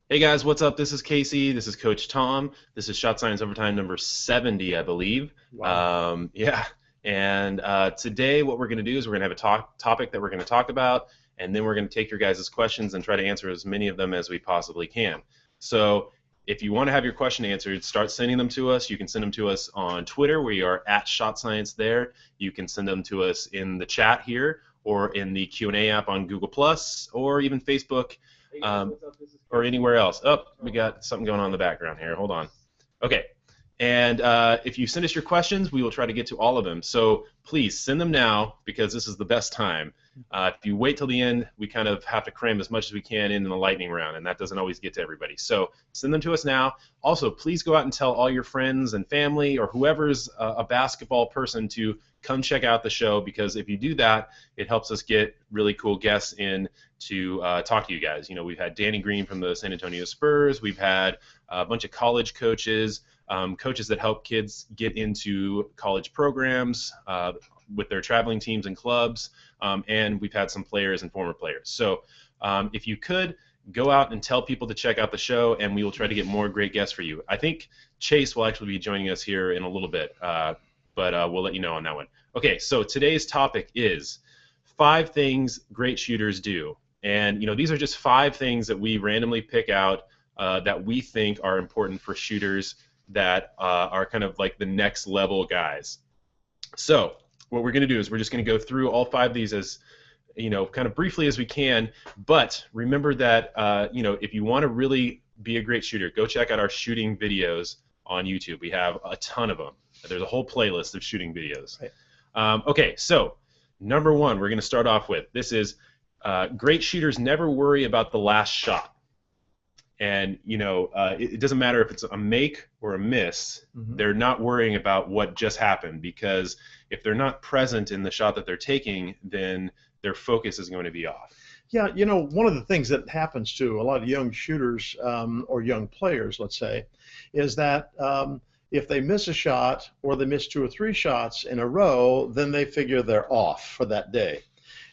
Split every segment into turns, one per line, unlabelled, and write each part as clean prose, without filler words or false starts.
Hey guys, what's up? This is Casey. This is Coach Tom. This is Shot Science Overtime number 70, I believe.
Wow.
Yeah. And today, what we're going to do is we're going to have a topic that we're going to talk about, and then we're going to take your guys' questions and try to answer as many of them as we possibly can. So, if you want to have your question answered, start sending them to us. You can send them to us on Twitter. We are at Shot Science there. You can send them to us in the chat here, or in the Q&A app on Google Plus, or even Facebook. Or anywhere else. Oh, we got something going on in the background here. Hold on. Okay. And if you send us your questions, we will try to get to all of them. So please send them now because this is the best time. If you wait till the end, we kind of have to cram as much as we can in the lightning round, and that doesn't always get to everybody. So send them to us now. Also, please go out and tell all your friends and family or whoever's a basketball person to come check out the show, because if you do that, it helps us get really cool guests in to talk to you guys. You know, we've had Danny Green from the San Antonio Spurs. We've had a bunch of college coaches, coaches that help kids get into college programs with their traveling teams and clubs, and we've had some players and former players. So if you could, go out and tell people to check out the show, and we will try to get more great guests for you. I think Chase will actually be joining us here in a little bit, but we'll let you know on that one. Okay, so today's topic is 5 things great shooters do. And these are just 5 things that we randomly pick out that we think are important for shooters that are kind of like the next level guys. So what we're going to do is we're just going to go through all 5 of these as kind of briefly as we can. But remember that if you want to really be a great shooter, go check out our shooting videos on YouTube. We have a ton of them. There's a whole playlist of shooting videos. Right. Okay, so number 1, we're going to start off with this is great shooters never worry about the last shot. And it doesn't matter if it's a make or a miss. Mm-hmm. They're not worrying about what just happened, because if they're not present in the shot that they're taking, then their focus is going to be off.
Yeah, one of the things that happens to a lot of young shooters or young players, let's say, is that if they miss a shot or they miss 2 or 3 shots in a row, then they figure they're off for that day.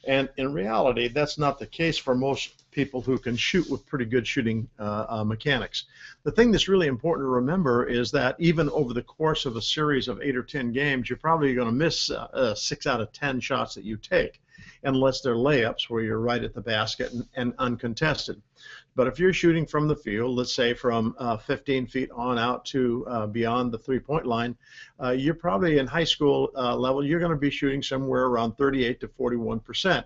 And in reality, that's not the case for most people who can shoot with pretty good shooting mechanics. The thing that's really important to remember is that even over the course of a series of 8 or 10 games, you're probably going to miss 6 out of 10 shots that you take, unless they're layups where you're right at the basket and uncontested. But if you're shooting from the field, let's say from 15 feet on out to beyond the three-point line, you're probably in high school level, you're going to be shooting somewhere around 38 to 41%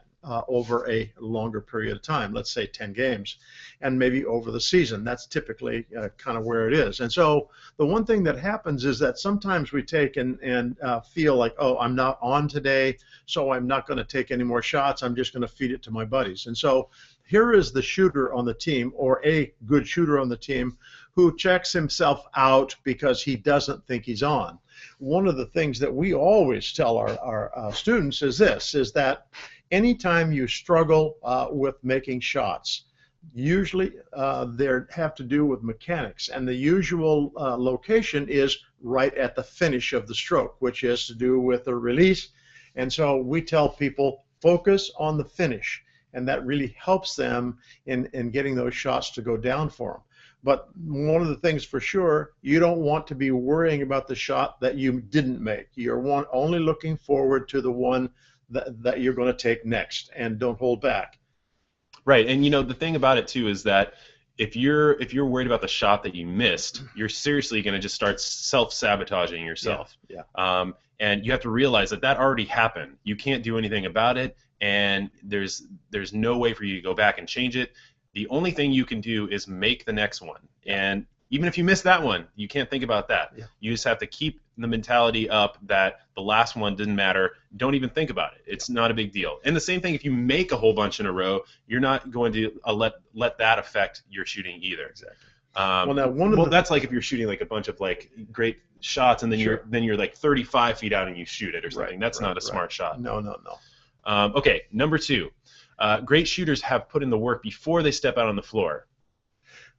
over a longer period of time, let's say 10 games, and maybe over the season. That's typically kind of where it is. And so the one thing that happens is that sometimes we take and feel like, oh, I'm not on today, so I'm not going to take any more shots. I'm just going to feed it to my buddies. And so here is the shooter on the team, or a good shooter on the team, who checks himself out because he doesn't think he's on. One of the things that we always tell our students is this, is that anytime you struggle with making shots, usually they have to do with mechanics, and the usual location is right at the finish of the stroke, which is to do with the release. And so we tell people, focus on the finish, and that really helps them in getting those shots to go down for them. But one of the things for sure, you don't want to be worrying about the shot that you didn't make. You're only looking forward to the one that you're going to take next, and don't hold back.
Right, and the thing about it too is that if you're worried about the shot that you missed, you're seriously going to just start self-sabotaging yourself.
Yeah.
And you have to realize that already happened. You can't do anything about it, and there's no way for you to go back and change it. The only thing you can do is make the next one. And even if you miss that one, you can't think about that. Yeah. You just have to keep the mentality up that the last one didn't matter. Don't even think about it. It's not a big deal. And the same thing, if you make a whole bunch in a row, you're not going to let that affect your shooting either.
Exactly.
That's like if you're shooting like a bunch of like great shots, and then you're like 35 feet out and you shoot it or something. Right, that's not a smart shot.
No.
Okay, number 2. Great shooters have put in the work before they step out on the floor.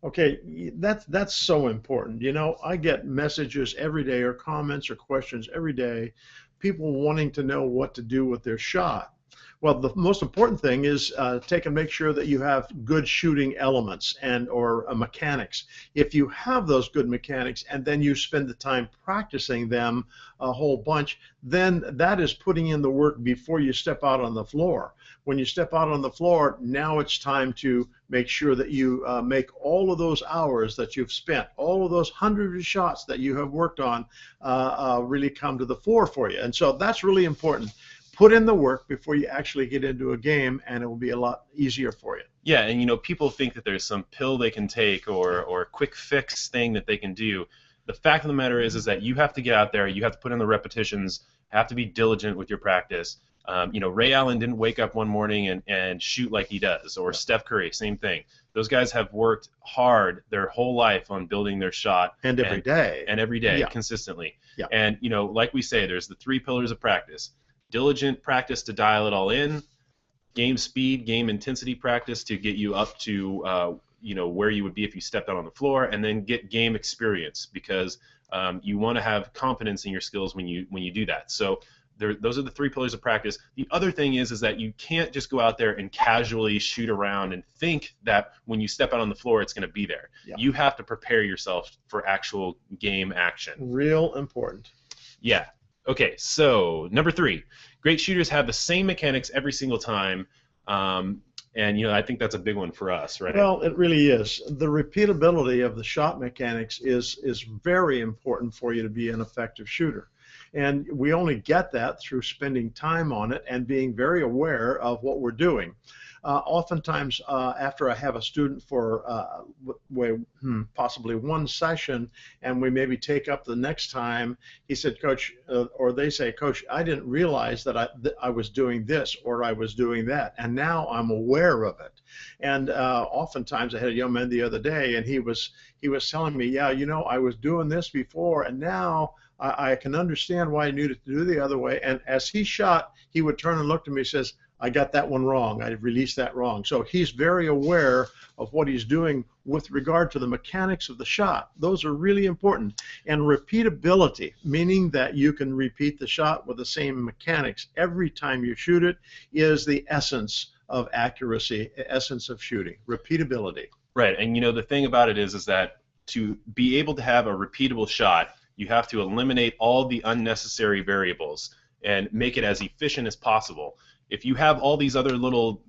Okay, that's so important. I get messages every day, or comments or questions every day, people wanting to know what to do with their shot. Well, the most important thing is take and make sure that you have good shooting elements and or mechanics. If you have those good mechanics and then you spend the time practicing them a whole bunch, then that is putting in the work before you step out on the floor. When you step out on the floor, now it's time to make sure that you make all of those hours that you've spent, all of those hundreds of shots that you have worked on really come to the fore for you. And so that's really important. Put in the work before you actually get into a game, and it will be a lot easier for you.
Yeah, and people think that there's some pill they can take or quick fix thing that they can do. The fact of the matter is that you have to get out there, you have to put in the repetitions, have to be diligent with your practice. Ray Allen didn't wake up one morning and shoot like he does, or Steph Curry, same thing. Those guys have worked hard their whole life on building their shot.
And every day.
And every day,
Yeah.
consistently.
Yeah.
And, like we say, there's the 3 pillars of practice. Diligent practice to dial it all in, game speed, game intensity practice to get you up to where you would be if you stepped out on the floor, and then get game experience, because you want to have confidence in your skills when you do that. So those are the 3 pillars of practice. The other thing is that you can't just go out there and casually shoot around and think that when you step out on the floor it's going to be there.
Yeah.
You have to prepare yourself for actual game action.
Real important.
Yeah. Okay, so number 3, great shooters have the same mechanics every single time, and I think that's a big one for us, right?
Well, it really is. The repeatability of the shot mechanics is very important for you to be an effective shooter. And we only get that through spending time on it and being very aware of what we're doing. Oftentimes, after I have a student for possibly one session, and we maybe take up the next time, he said, Coach, or they say, Coach, I didn't realize that I was doing this or I was doing that, and now I'm aware of it. And oftentimes, I had a young man the other day, and he was telling me, yeah, I was doing this before, and now I can understand why I needed to do the other way. And as he shot, he would turn and look to me and says, I got that one wrong. I released that wrong. So he's very aware of what he's doing with regard to the mechanics of the shot. Those are really important. And repeatability, meaning that you can repeat the shot with the same mechanics every time you shoot it, is the essence of accuracy, essence of shooting. Repeatability.
Right. And the thing about it is that to be able to have a repeatable shot, you have to eliminate all the unnecessary variables and make it as efficient as possible. If you have all these other little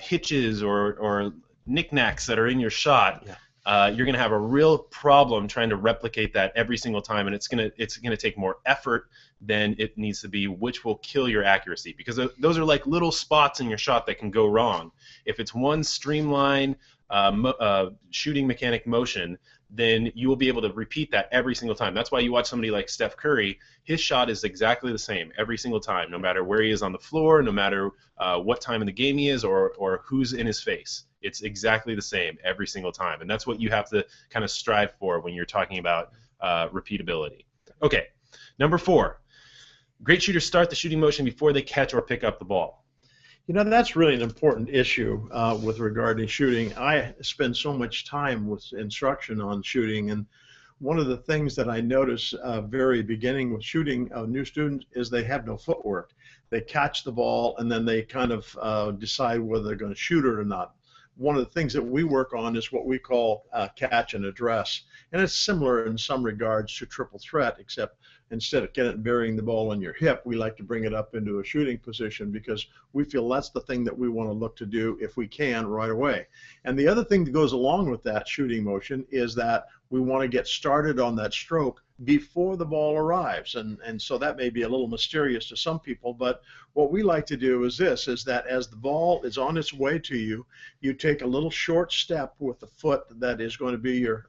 hitches or knickknacks that are in your shot, you're going to have a real problem trying to replicate that every single time, and it's going to take more effort than it needs to be, which will kill your accuracy, because those are like little spots in your shot that can go wrong. If it's one streamlined shooting mechanic motion, then you will be able to repeat that every single time. That's why you watch somebody like Steph Curry. His shot is exactly the same every single time, no matter where he is on the floor, no matter what time in the game he is, or who's in his face. It's exactly the same every single time, and that's what you have to kind of strive for when you're talking about repeatability. Okay, number 4. Great shooters start the shooting motion before they catch or pick up the ball.
That's really an important issue with regard to shooting. I spend so much time with instruction on shooting, and one of the things that I notice very beginning with shooting new students is they have no footwork. They catch the ball, and then they kind of decide whether they're going to shoot it or not. One of the things that we work on is what we call catch and address, and it's similar in some regards to triple threat, except instead of burying the ball on your hip, we like to bring it up into a shooting position, because we feel that's the thing that we want to look to do if we can right away. And the other thing that goes along with that shooting motion is that we want to get started on that stroke before the ball arrives, and so that may be a little mysterious to some people, but what we like to do is that as the ball is on its way to you, you take a little short step with the foot that is going to be your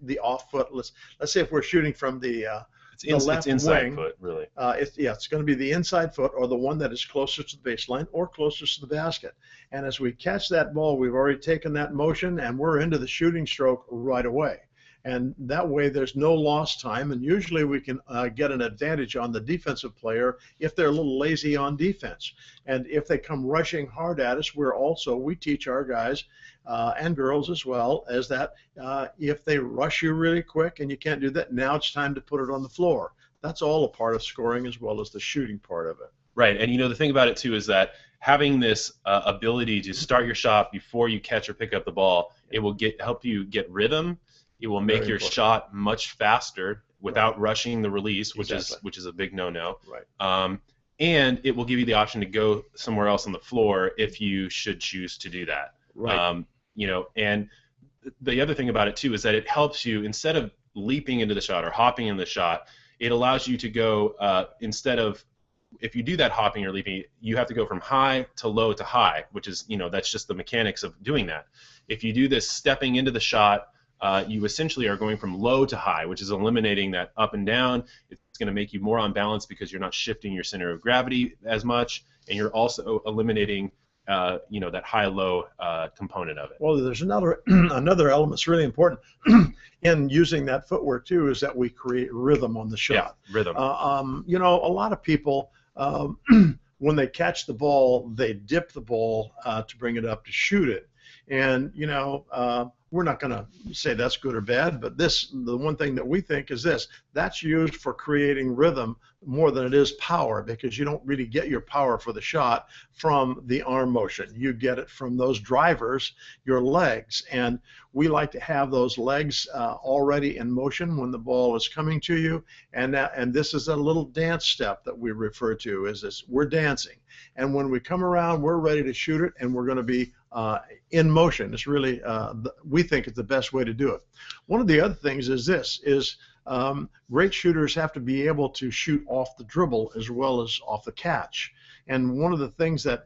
the off foot. Let's say if we're shooting from the left
it's inside
wing,
foot, really.
It's going to be the inside foot, or the one that is closest to the baseline or closest to the basket. And as we catch that ball, we've already taken that motion, and we're into the shooting stroke right away. And that way there's no lost time, and usually we can get an advantage on the defensive player if they're a little lazy on defense. And if they come rushing hard at us, we teach our guys and girls as well, as that if they rush you really quick and you can't do that, now it's time to put it on the floor. That's all a part of scoring as well as the shooting part of it.
Right, and the thing about it too is that having this ability to start your shot before you catch or pick up the ball, it will help you get rhythm. It will make
Very
your
important.
shot much faster without
Right.
rushing the release,
Exactly.
which is a big no-no.
Right.
And it will give you the option to go somewhere else on the floor if you should choose to do that.
Right.
And the other thing about it too is that it helps you, instead of leaping into the shot or hopping in the shot, it allows you to go, instead of, if you do that hopping or leaping, you have to go from high to low to high, which is, that's just the mechanics of doing that. If you do this stepping into the shot, you essentially are going from low to high, which is eliminating that up and down. It's going to make you more on balance because you're not shifting your center of gravity as much, and you're also eliminating that high-low component of it.
Well, there's another another element that's really important in using that footwork too, is that we create rhythm on the shot.
Yeah, rhythm.
A lot of people, when they catch the ball, they dip the ball to bring it up to shoot it. And we're not going to say that's good or bad, but the one thing that we think is this: that's used for creating rhythm more than it is power, because you don't really get your power for the shot from the arm motion. You get it from those drivers, your legs. And we like to have those legs already in motion when the ball is coming to you. And this is a little dance step that we refer to as this: we're dancing. And when we come around, we're ready to shoot it, and we're going to be in motion. It's really, we think it's the best way to do it. One of the other things is this: great shooters have to be able to shoot off the dribble as well as off the catch. And one of the things that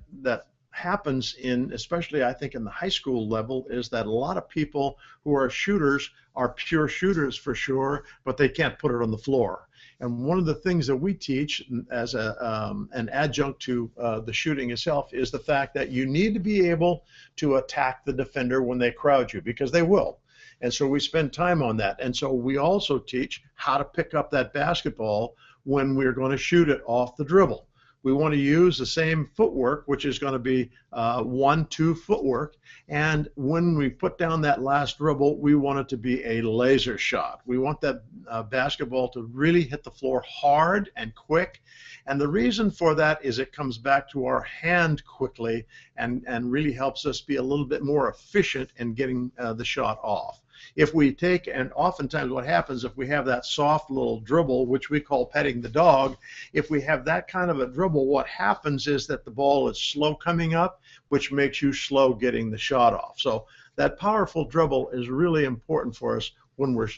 happens especially I think in the high school level, is that a lot of people who are shooters are pure shooters for sure, but they can't put it on the floor. And one of the things that we teach as an adjunct to the shooting itself is the fact that you need to be able to attack the defender when they crowd you, because they will. And so we spend time on that. And so we also teach how to pick up that basketball when we're going to shoot it off the dribble. We want to use the same footwork, which is going to be 1-2 footwork. And when we put down that last dribble, we want it to be a laser shot. We want that basketball to really hit the floor hard and quick. And the reason for that is it comes back to our hand quickly and really helps us be a little bit more efficient in getting the shot off. If we take, and oftentimes what happens if we have that soft little dribble, which we call petting the dog, if we have that kind of a dribble, what happens is that the ball is slow coming up, which makes you slow getting the shot off. So that powerful dribble is really important for us when we're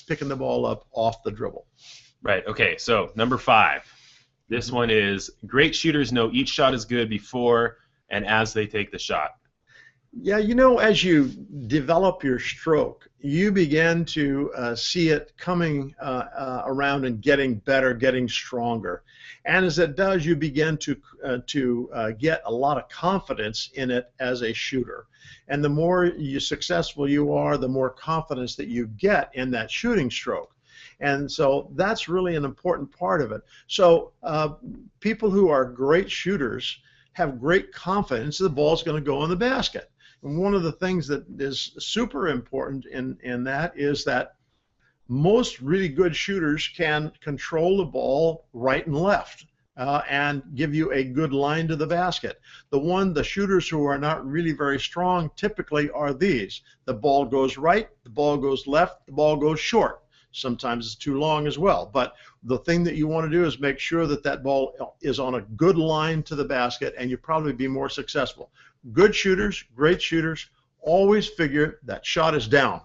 picking the ball up off the dribble.
Right, okay, so number 5. This one is: great shooters know each shot is good before and as they take the shot.
Yeah, as you develop your stroke, you begin to see it coming around and getting better, getting stronger. And as it does, you begin to get a lot of confidence in it as a shooter. And the more successful you are, the more confidence that you get in that shooting stroke. And so that's really an important part of it. So people who are great shooters have great confidence the ball's going to go in the basket. And one of the things that is super important in that is that most really good shooters can control the ball right and left and give you a good line to the basket. The shooters who are not really very strong typically are these: the ball goes right, the ball goes left, the ball goes short. Sometimes it's too long as well. But the thing that you want to do is make sure that that ball is on a good line to the basket, and you'll probably be more successful. Good shooters, great shooters, always figure that shot is down.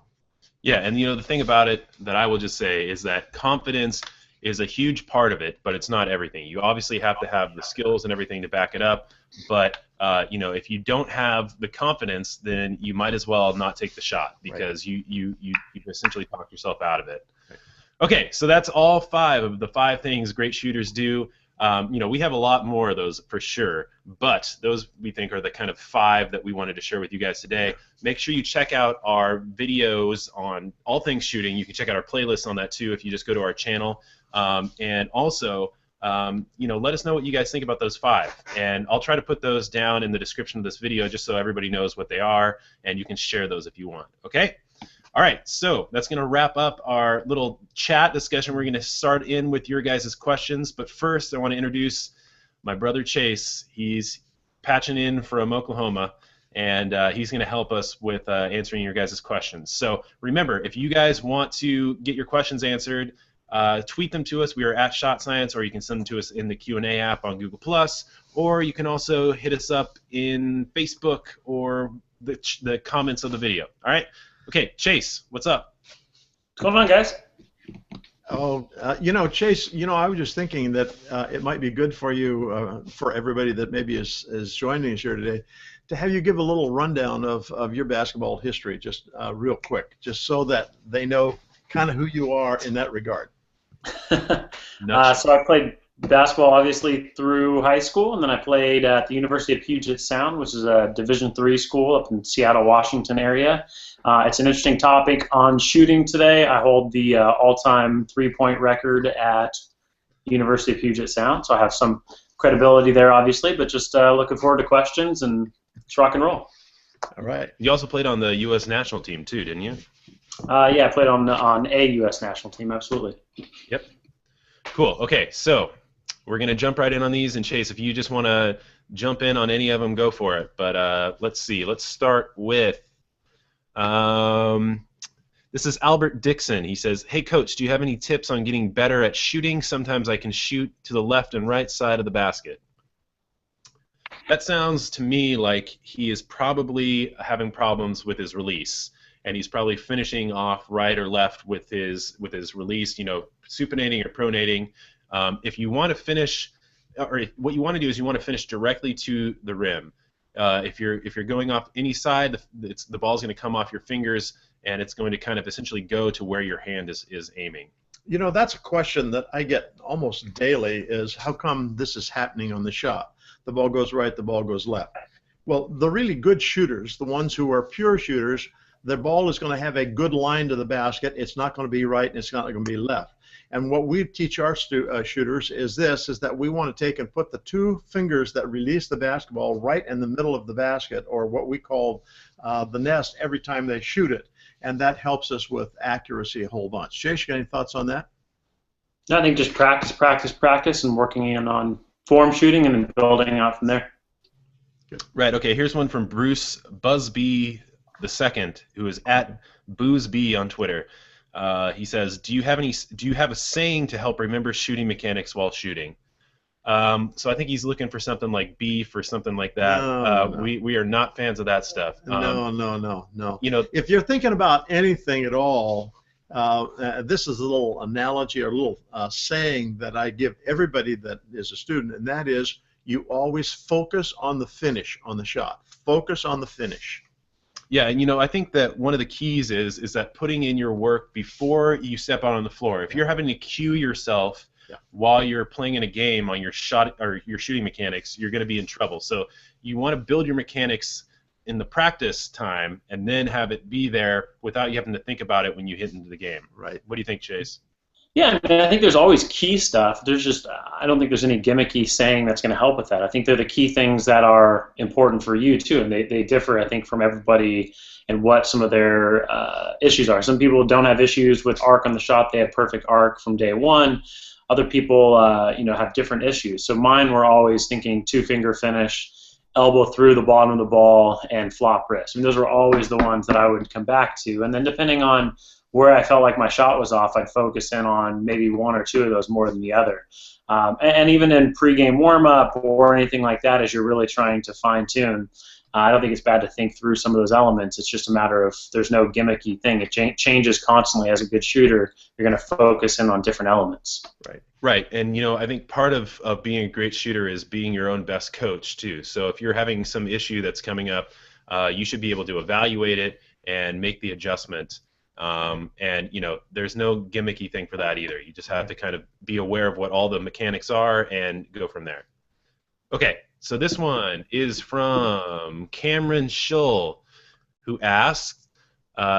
Yeah, and the thing about it that I will just say is that confidence is a huge part of it, but it's not everything. You obviously have to have the skills and everything to back it up, but if you don't have the confidence, then you might as well not take the shot, because right. you essentially talk yourself out of it. Right. Okay, so that's all 5 of the 5 things great shooters do. We have a lot more of those for sure, but those we think are the kind of 5 that we wanted to share with you guys today. Make sure you check out our videos on all things shooting. You can check out our playlist on that too if you just go to our channel. And also, let us know what you guys think about those 5. And I'll try to put those down in the description of this video just so everybody knows what they are, and you can share those if you want. Okay? All right, so that's going to wrap up our little chat discussion. We're going to start in with your guys' questions, but first I want to introduce my brother Chase. He's patching in from Oklahoma, and he's going to help us with answering your guys' questions. So remember, if you guys want to get your questions answered, tweet them to us. We are at Shot Science, or you can send them to us in the Q&A app on Google+, or you can also hit us up in Facebook or the comments of the video. All right? Okay, Chase, what's up?
What's going on, guys?
Oh, Chase, I was just thinking that it might be good for you, for everybody that maybe is joining us here today, to have you give a little rundown of your basketball history, just real quick, just so that they know kind of who you are in that regard.
So I played basketball, obviously, through high school, and then I played at the University of Puget Sound, which is a Division III school up in Seattle, Washington area. It's an interesting topic on shooting today. I hold the all-time three-point record at University of Puget Sound, so I have some credibility there, obviously, but just looking forward to questions, and let's rock and roll.
All right.
You also played on the U.S. national team, too, didn't you?
Yeah, I played on a U.S. national team, absolutely.
Yep. Cool. Okay, so we're going to jump right in on these, and Chase, if you just want to jump in on any of them, go for it. But let's see. Let's start with this is Albert Dixon. He says, "Hey, Coach, do you have any tips on getting better at shooting? Sometimes I can shoot to the left and right side of the basket." That sounds to me like he is probably having problems with his release, and he's probably finishing off right or left with his release, supinating or pronating. If you want to finish, or what you want to do is you want to finish directly to the rim. If you're going off any side, the ball's going to come off your fingers, and it's going to kind of essentially go to where your hand is aiming.
That's a question that I get almost daily, is how come this is happening on the shot? The ball goes right, the ball goes left. Well, the really good shooters, the ones who are pure shooters, their ball is going to have a good line to the basket. It's not going to be right, and it's not going to be left. And what we teach our shooters is that we want to take and put the two fingers that release the basketball right in the middle of the basket, or what we call the nest, every time they shoot it. And that helps us with accuracy a whole bunch. Chase, you got any thoughts on that?
I think just practice, and working in on form shooting and then building out from there.
Good. Right, okay, here's one from Bruce Busby II, who is at BoozB on Twitter. He says, "Do you have a saying to help remember shooting mechanics while shooting?" So I think he's looking for something like beef or something like that.
No.
We are not fans of that stuff.
No. If you're thinking about anything at all, this is a little analogy or a little saying that I give everybody that is a student, and that is, you always focus on the finish on the shot. Focus on the finish.
Yeah, and I think that one of the keys is that putting in your work before you step out on the floor. If you're having to cue yourself while you're playing in a game on your shot or your shooting mechanics, you're going to be in trouble. So you want to build your mechanics in the practice time and then have it be there without you having to think about it when you hit into the game.
Right.
What do you think, Chase?
Yeah, I think there's always key stuff. I don't think there's any gimmicky saying that's going to help with that. I think they're the key things that are important for you too, and they differ, I think, from everybody and what some of their issues are. Some people don't have issues with arc on the shot; they have perfect arc from day one. Other people, have different issues. So mine were always thinking two-finger finish, elbow through the bottom of the ball, and flop wrist. I mean, those were always the ones that I would come back to, and then depending on where I felt like my shot was off, I'd focus in on maybe one or two of those more than the other. And even in pregame warm-up or anything like that, as you're really trying to fine-tune, I don't think it's bad to think through some of those elements. It's just a matter of there's no gimmicky thing. It changes constantly. As a good shooter, you're going to focus in on different elements.
Right. And, I think part of being a great shooter is being your own best coach, too. So if you're having some issue that's coming up, you should be able to evaluate it and make the adjustment. And there's no gimmicky thing for that either. You just have to kind of be aware of what all the mechanics are and go from there. Okay, so this one is from Cameron Schull, who asked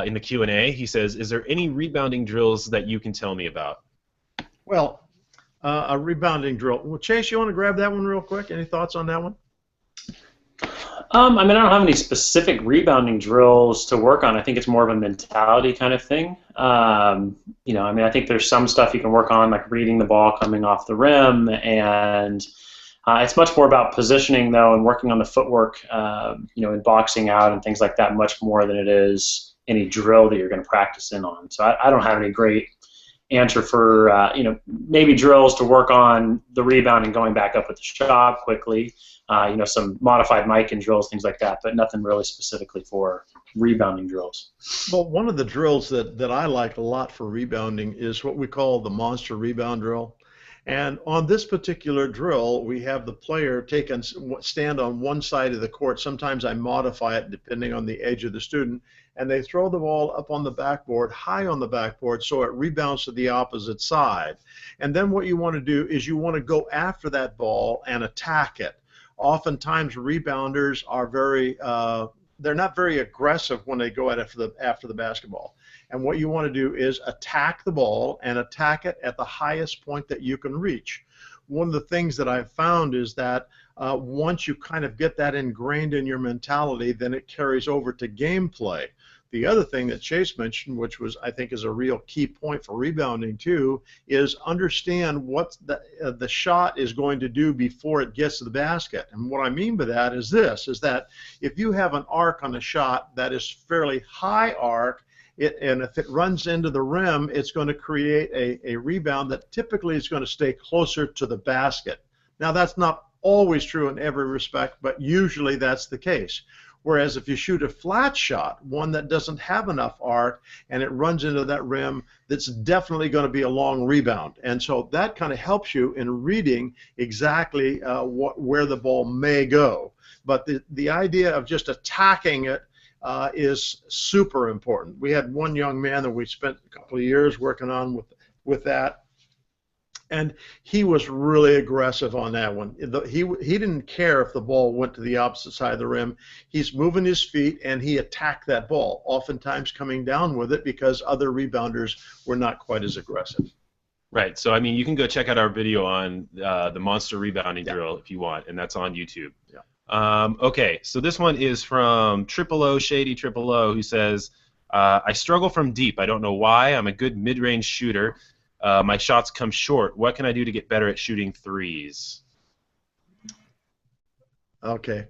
in the Q&A, he says, "Is there any rebounding drills that you can tell me about?"
Well, a rebounding drill. Well, Chase, you want to grab that one real quick? Any thoughts on that one?
I mean, I don't have any specific rebounding drills to work on. I think it's more of a mentality kind of thing. I mean, I think there's some stuff you can work on, like reading the ball coming off the rim, and it's much more about positioning, though, and working on the footwork, in boxing out and things like that, much more than it is any drill that you're going to practice in on. So I don't have any great answer for, maybe drills to work on the rebound and going back up with the shot quickly. Some modified mic and drills, things like that, but nothing really specifically for rebounding drills.
Well, one of the drills that I like a lot for rebounding is what we call the monster rebound drill. And on this particular drill, we have the player stand on one side of the court. Sometimes I modify it depending on the age of the student. And they throw the ball up on the backboard, high on the backboard, so it rebounds to the opposite side. And then what you want to do is you want to go after that ball and attack it. Oftentimes, rebounders are they're not very aggressive when they go after the basketball. And what you want to do is attack the ball and attack it at the highest point that you can reach. One of the things that I've found is that once you kind of get that ingrained in your mentality, then it carries over to gameplay. The other thing that Chase mentioned, which I think is a real key point for rebounding too, is understand what the shot is going to do before it gets to the basket. And what I mean by that is that if you have an arc on a shot that is fairly high arc, and if it runs into the rim, it's going to create a rebound that typically is going to stay closer to the basket. Now, that's not always true in every respect, but usually that's the case. Whereas if you shoot a flat shot, one that doesn't have enough arc, and it runs into that rim, that's definitely going to be a long rebound. And so that kind of helps you in reading exactly where the ball may go. But the idea of just attacking it is super important. We had one young man that we spent a couple of years working on with that. And he was really aggressive on that one. He didn't care if the ball went to the opposite side of the rim. He's moving his feet, and he attacked that ball, oftentimes coming down with it because other rebounders were not quite as aggressive.
Right. So, I mean, you can go check out our video on the monster rebounding drill if you want, and that's on YouTube.
Yeah.
Okay, so this one is from Shady Triple O, who says, I struggle from deep. I don't know why. I'm a good mid-range shooter. My shots come short. What can I do to get better at shooting threes?
Okay.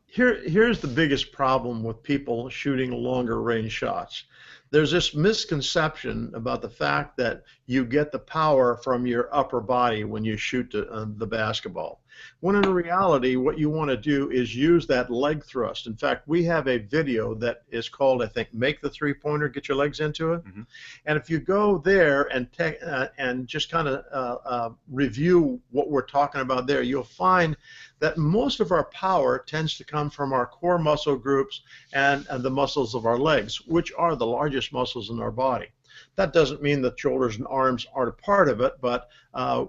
Here's the biggest problem with people shooting longer range shots. There's this misconception about the fact that you get the power from your upper body when you shoot the basketball. When in reality, what you want to do is use that leg thrust. In fact, we have a video that is called, I think, Make the Three-Pointer, Get Your Legs Into It. Mm-hmm. And if you go there and just kind of review what we're talking about there, you'll find that most of our power tends to come from our core muscle groups and the muscles of our legs, which are the largest muscles in our body. That doesn't mean that shoulders and arms aren't a part of it, but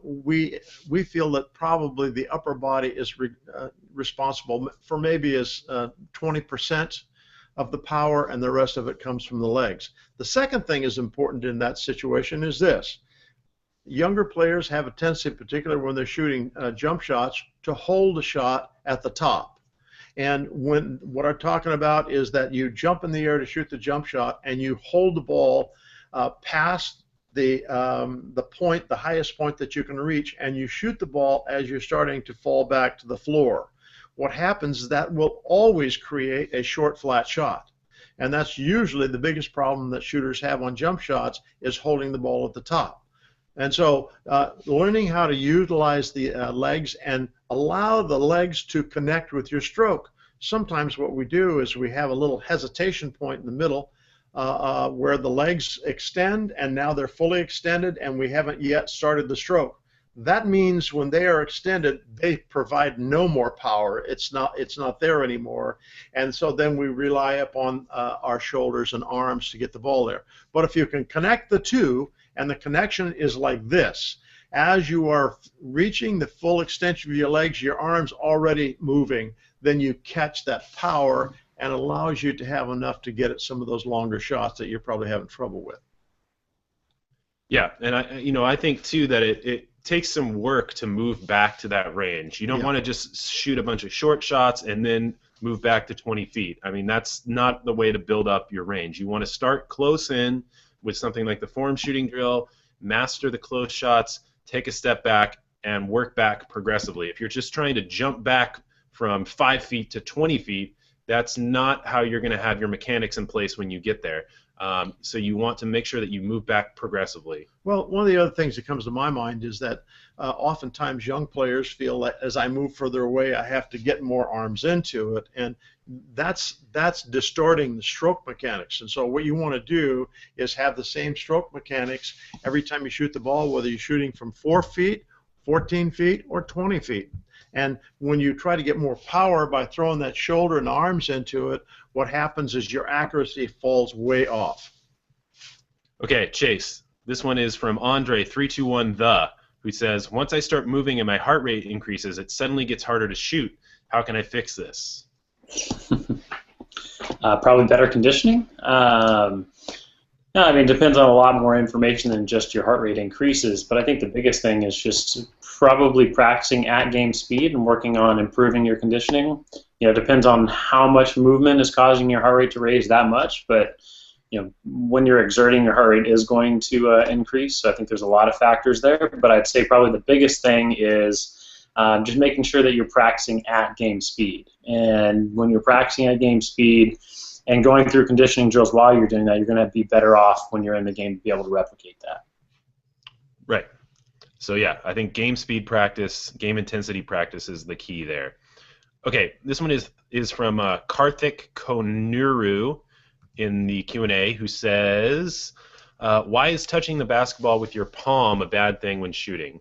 we feel that probably the upper body is responsible for maybe as 20% of the power, and the rest of it comes from the legs. The second thing is important in that situation is this. Younger players have a tendency, particularly when they're shooting jump shots, to hold the shot at the top. And what I'm talking about is that you jump in the air to shoot the jump shot, and you hold the ball past the point, the highest point that you can reach, and you shoot the ball as you're starting to fall back to the floor. What happens is that will always create a short, flat shot. And that's usually the biggest problem that shooters have on jump shots is holding the ball at the top. And so learning how to utilize the legs and allow the legs to connect with your stroke. Sometimes what we do is we have a little hesitation point in the middle where the legs extend, and now they're fully extended, and we haven't yet started the stroke. That means when they are extended, they provide no more power. It's not there anymore, and so then we rely upon our shoulders and arms to get the ball there. But if you can connect the two, and the connection is like this, as you are reaching the full extension of your legs, your arms already moving, then you catch that power and allows you to have enough to get at some of those longer shots that you're probably having trouble with.
Yeah, and I think too that it takes some work to move back to that range. You don't
Yeah.
want to just shoot a bunch of short shots and then move back to 20 feet. I mean, that's not the way to build up your range. You want to start close in with something like the form shooting drill, master the close shots, take a step back, and work back progressively. If you're just trying to jump back from 5 feet to 20 feet, that's not how you're going to have your mechanics in place when you get there. So you want to make sure that you move back progressively.
Well, one of the other things that comes to my mind is that oftentimes young players feel that as I move further away, I have to get more arms into it, and that's distorting the stroke mechanics. And so what you want to do is have the same stroke mechanics every time you shoot the ball, whether you're shooting from 4 feet, 14 feet, or 20 feet. And when you try to get more power by throwing that shoulder and arms into it, what happens is your accuracy falls way off.
Okay, Chase, this one is from Andre321 who says, once I start moving and my heart rate increases, it suddenly gets harder to shoot. How can I fix this?
Probably better conditioning. No, I mean, it depends on a lot more information than just your heart rate increases, but I think the biggest thing is just probably practicing at game speed and working on improving your conditioning. It depends on how much movement is causing your heart rate to raise that much, but when you're exerting, your heart rate is going to increase. So I think there's a lot of factors there, but I'd say probably the biggest thing is just making sure that you're practicing at game speed. And when you're practicing at game speed and going through conditioning drills while you're doing that, you're going to be better off when you're in the game to be able to replicate that.
Right. So yeah, I think game speed practice, game intensity practice is the key there. Okay, this one is from Karthik Konuru in the Q&A, who says, why is touching the basketball with your palm a bad thing when shooting?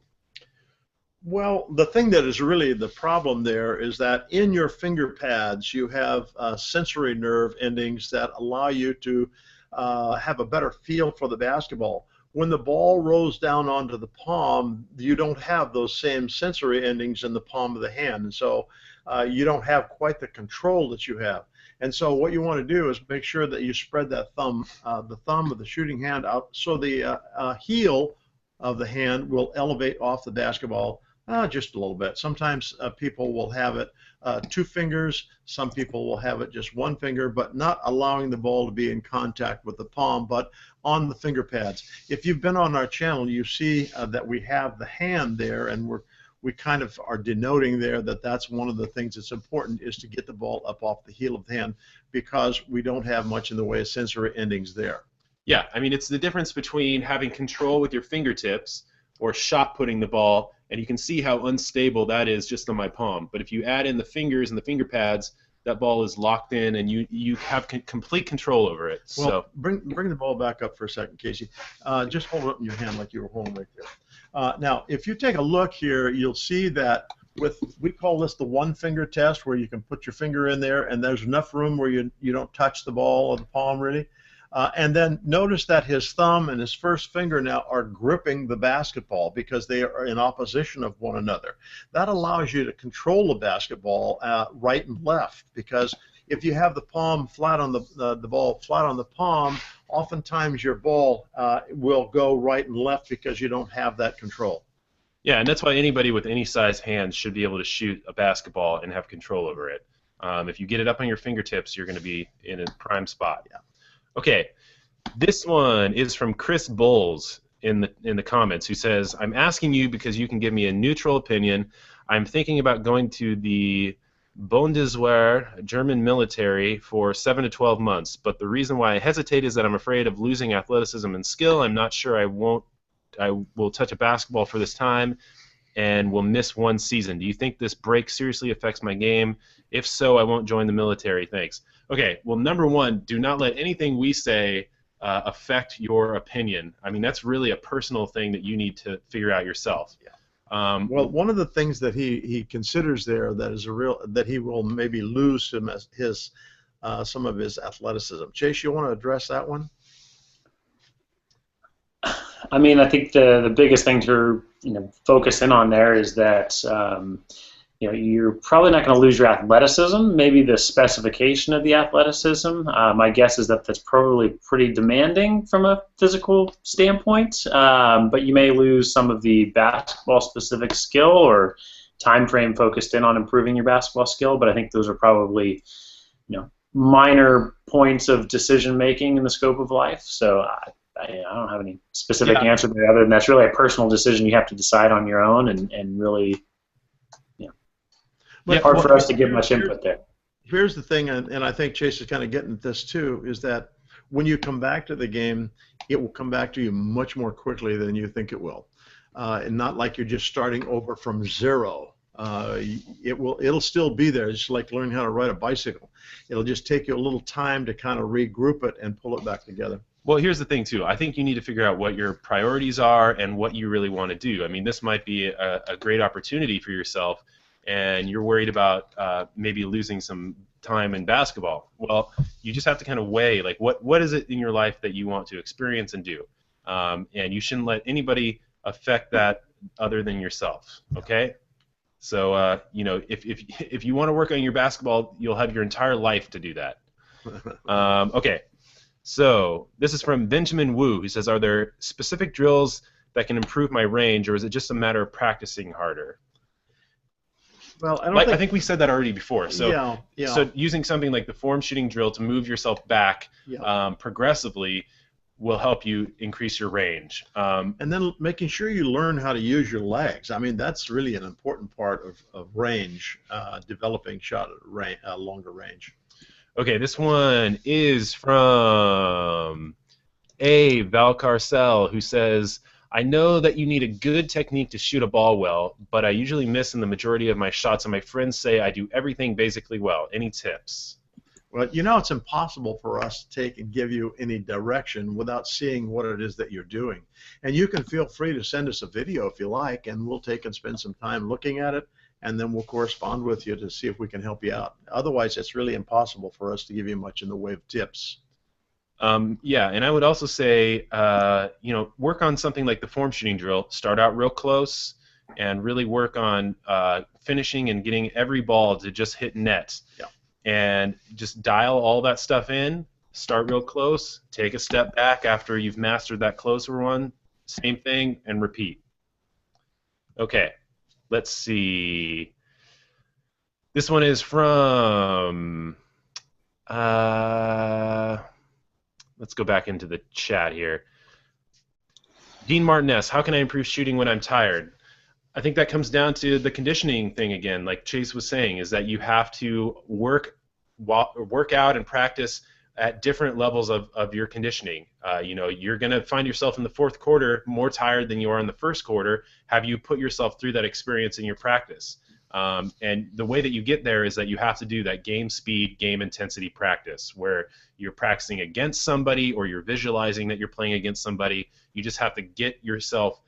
Well, the thing that is really the problem there is that in your finger pads you have sensory nerve endings that allow you to have a better feel for the basketball. When the ball rolls down onto the palm, you don't have those same sensory endings in the palm of the hand, and so you don't have quite the control that you have. And so what you want to do is make sure that you spread that thumb, the thumb of the shooting hand out, so the heel of the hand will elevate off the basketball just a little bit. Sometimes people will have it 2 fingers, some people will have it just 1 finger, but not allowing the ball to be in contact with the palm, but on the finger pads. If you've been on our channel, you see that we have the hand there, and we kind of are denoting there that that's one of the things that's important, is to get the ball up off the heel of the hand, because we don't have much in the way of sensory endings there.
Yeah, I mean, it's the difference between having control with your fingertips or shot putting the ball, and you can see how unstable that is just on my palm. But if you add in the fingers and the finger pads, that ball is locked in, and you have complete control over it.
Well,
so
bring the ball back up for a second, Casey. Just hold it up in your hand like you were holding right there. Now, if you take a look here, you'll see that we call this the 1 finger test, where you can put your finger in there, and there's enough room where you don't touch the ball or the palm really. And then notice that his thumb and his first finger now are gripping the basketball because they are in opposition of one another. That allows you to control the basketball right and left, because if you have the palm flat on the ball flat on the palm, oftentimes your ball will go right and left because you don't have that control.
yeah, and that's why anybody with any size hands should be able to shoot a basketball and have control over it. If you get it up on your fingertips, you're going to be in a prime spot.
Yeah.
Okay, this one is from Chris Bowles in the comments, who says, I'm asking you because you can give me a neutral opinion. I'm thinking about going to the Bundeswehr German military for 7 to 12 months, but the reason why I hesitate is that I'm afraid of losing athleticism and skill. I'm not sure I will touch a basketball for this time and will miss 1 season. Do you think this break seriously affects my game? If so, I won't join the military. Thanks. Okay, well, number one, do not let anything we say affect your opinion. I mean, that's really a personal thing that you need to figure out yourself.
Yeah. Well, one of the things that he considers there that he will maybe lose some of his athleticism. Chase, you want to address that one?
I mean, I think the biggest thing to focus in on there is that you're probably not going to lose your athleticism, maybe the specification of the athleticism. My guess is that that's probably pretty demanding from a physical standpoint, but you may lose some of the basketball-specific skill or time frame focused in on improving your basketball skill, but I think those are probably, minor points of decision making in the scope of life. So I don't have any specific answer there other than that's really a personal decision you have to decide on your own, and really, hard for us to give much input there.
Here's the thing, and I think Chase is kind of getting at this too, is that when you come back to the game, it will come back to you much more quickly than you think it will, and not like you're just starting over from zero. It'll still be there. It's like learning how to ride a bicycle. It'll just take you a little time to kind of regroup it and pull it back together.
Well, here's the thing too. I think you need to figure out what your priorities are and what you really want to do. I mean, this might be a great opportunity for yourself, and you're worried about maybe losing some time in basketball. Well, you just have to kind of weigh, like, what is it in your life that you want to experience and do, and you shouldn't let anybody affect that other than yourself. Okay. So if you want to work on your basketball, you'll have your entire life to do that. Okay. So this is from Benjamin Wu, who says, are there specific drills that can improve my range, or is it just a matter of practicing harder?
Well,
I think we said that already before. So,
yeah.
So using something like the form shooting drill to move yourself back progressively will help you increase your range.
And then making sure you learn how to use your legs. I mean, that's really an important part of range, developing shot at longer range.
Okay, this one is from A. Valcarcel, who says, I know that you need a good technique to shoot a ball well, but I usually miss in the majority of my shots, and my friends say I do everything basically well. Any tips?
Well, it's impossible for us to take and give you any direction without seeing what it is that you're doing. And you can feel free to send us a video if you like, and we'll take and spend some time looking at it, and then we'll correspond with you to see if we can help you out. Otherwise, it's really impossible for us to give you much in the way of tips.
Yeah, and I would also say, work on something like the form shooting drill. Start out real close and really work on finishing and getting every ball to just hit net.
Yeah.
And just dial all that stuff in. Start real close. Take a step back after you've mastered that closer one. Same thing, and repeat. Okay, let's see. This one is from... let's go back into the chat here. Dean Martinez, how can I improve shooting when I'm tired? I think that comes down to the conditioning thing again, like Chase was saying, is that you have to work out and practice at different levels of your conditioning. You're going to find yourself in the fourth quarter more tired than you are in the first quarter. Have you put yourself through that experience in your practice? And the way that you get there is that you have to do that game speed, game intensity practice where you're practicing against somebody or you're visualizing that you're playing against somebody. You just have to get yourself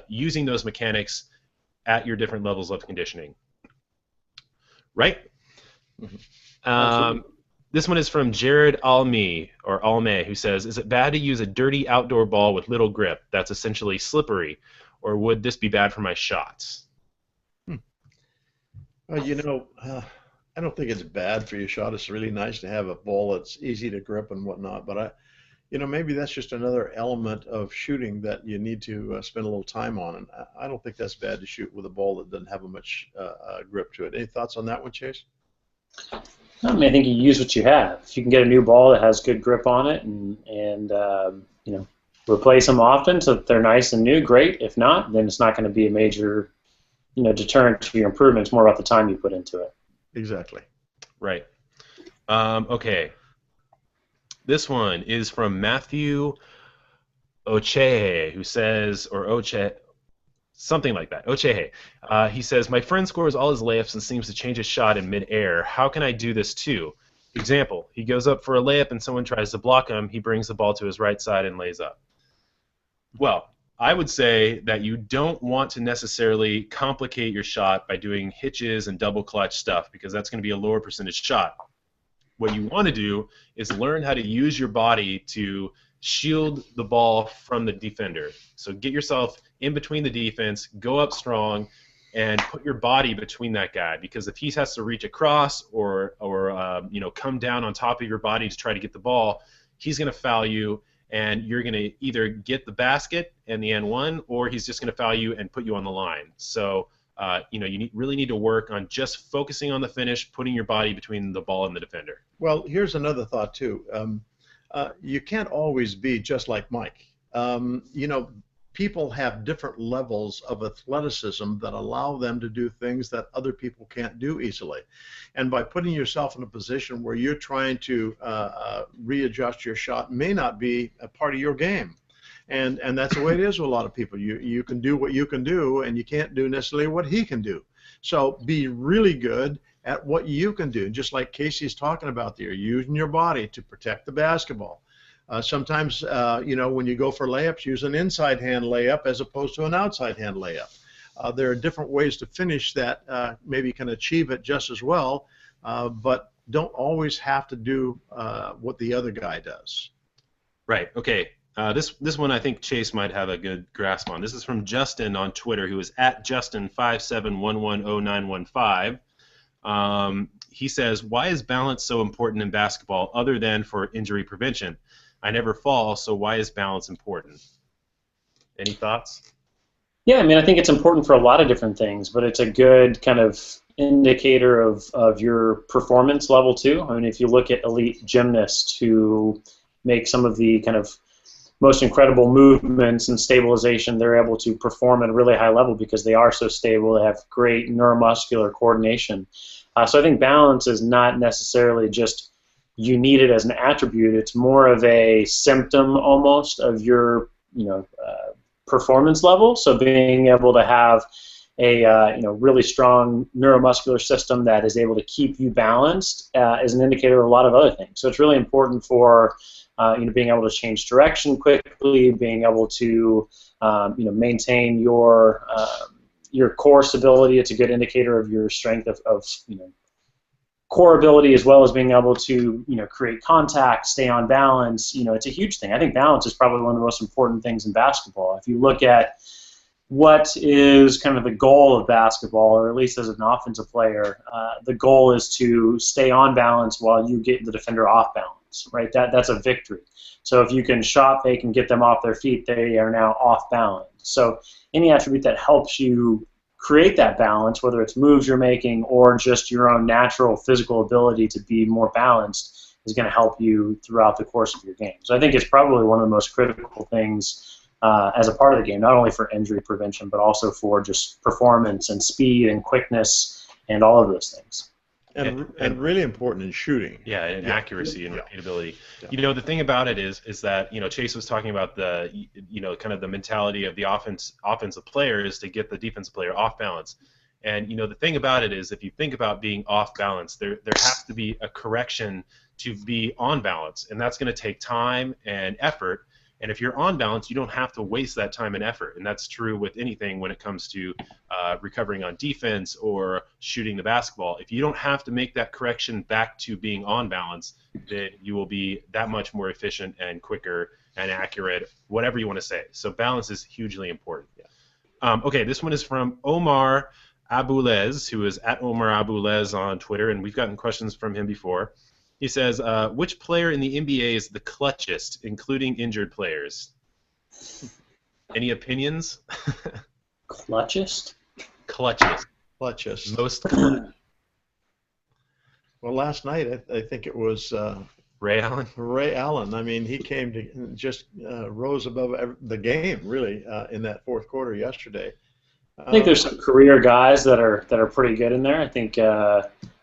using those mechanics at your different levels of conditioning. Right? This one is from Jared Alme, who says, is it bad to use a dirty outdoor ball with little grip that's essentially slippery, or would this be bad for my shots?
Well, I don't think it's bad for your shot. It's really nice to have a ball that's easy to grip and whatnot, but maybe that's just another element of shooting that you need to spend a little time on, and I don't think that's bad to shoot with a ball that doesn't have much grip to it. Any thoughts on that one, Chase?
I mean, I think you use what you have. If you can get a new ball that has good grip on it and replace them often so that they're nice and new, great. If not, then it's not going to be a major deterrent to your improvement. It's more about the time you put into it.
Exactly.
Right. Okay. This one is from Matthew Ochehe, who says, or Oche, something like that. Ochehe. He says, my friend scores all his layups and seems to change his shot in midair. How can I do this too? Example, he goes up for a layup and someone tries to block him. He brings the ball to his right side and lays up. Well, I would say that you don't want to necessarily complicate your shot by doing hitches and double clutch stuff because that's going to be a lower percentage shot. What you want to do is learn how to use your body to shield the ball from the defender. So get yourself in between the defense, go up strong, and put your body between that guy, because if he has to reach across or come down on top of your body to try to get the ball, he's going to foul you, and you're going to either get the basket and the N1, or he's just going to foul you and put you on the line. So you really need to work on just focusing on the finish, putting your body between the ball and the defender.
Well, here's another thought too. You can't always be just like Mike. People have different levels of athleticism that allow them to do things that other people can't do easily. And by putting yourself in a position where you're trying to readjust your shot may not be a part of your game. And that's the way it is with a lot of people. You can do what you can do, and you can't do necessarily what he can do. So be really good at what you can do. Just like Casey's talking about there, using your body to protect the basketball. Sometimes, when you go for layups, use an inside hand layup as opposed to an outside hand layup. There are different ways to finish that maybe can achieve it just as well, but don't always have to do what the other guy does.
Right. Okay. This one I think Chase might have a good grasp on. This is from Justin on Twitter, who is at Justin57110915. He says, "Why is balance so important in basketball other than for injury prevention? I never fall, so why is balance important?" Any thoughts?
Yeah, I mean, I think it's important for a lot of different things, but it's a good kind of indicator of your performance level too. I mean, if you look at elite gymnasts who make some of the kind of most incredible movements and stabilization, they're able to perform at a really high level because they are so stable. They have great neuromuscular coordination. So I think balance is not necessarily just you need it as an attribute. It's more of a symptom almost of your performance level. So being able to have a really strong neuromuscular system that is able to keep you balanced is an indicator of a lot of other things. So it's really important for being able to change direction quickly, being able to maintain your core stability. It's a good indicator of your strength of core ability, as well as being able to create contact, stay on balance. It's a huge thing. I think balance is probably one of the most important things in basketball. If you look at what is kind of the goal of basketball, or at least as an offensive player, the goal is to stay on balance while you get the defender off balance, right? That's a victory. So if you can shot fake and get them off their feet, they are now off balance. So any attribute that helps you create that balance, whether it's moves you're making or just your own natural physical ability to be more balanced, is going to help you throughout the course of your game. So I think it's probably one of the most critical things as a part of the game, not only for injury prevention, but also for just performance and speed and quickness and all of those things.
And really important in shooting.
Yeah, and accuracy and repeatability. Yeah. The thing about it is that Chase was talking about the kind of the mentality of the offensive player is to get the defensive player off balance. And the thing about it is, if you think about being off balance, there has to be a correction to be on balance, and that's going to take time and effort. And if you're on balance, you don't have to waste that time and effort. And that's true with anything when it comes to recovering on defense or shooting the basketball. If you don't have to make that correction back to being on balance, then you will be that much more efficient and quicker and accurate, whatever you want to say. So balance is hugely important. Yeah. Okay, this one is from Omar Abulez, who is at Omar Abulez on Twitter, and we've gotten questions from him before. He says, which player in the NBA is the clutchest, including injured players? Any opinions?
Clutchest?
Clutchest.
Clutchest.
Most clutch.
Well, last night I think it was
Ray Allen.
Ray Allen. I mean, he came to just rose above the game really in that fourth quarter yesterday.
I think there's some career guys that are pretty good in there. I think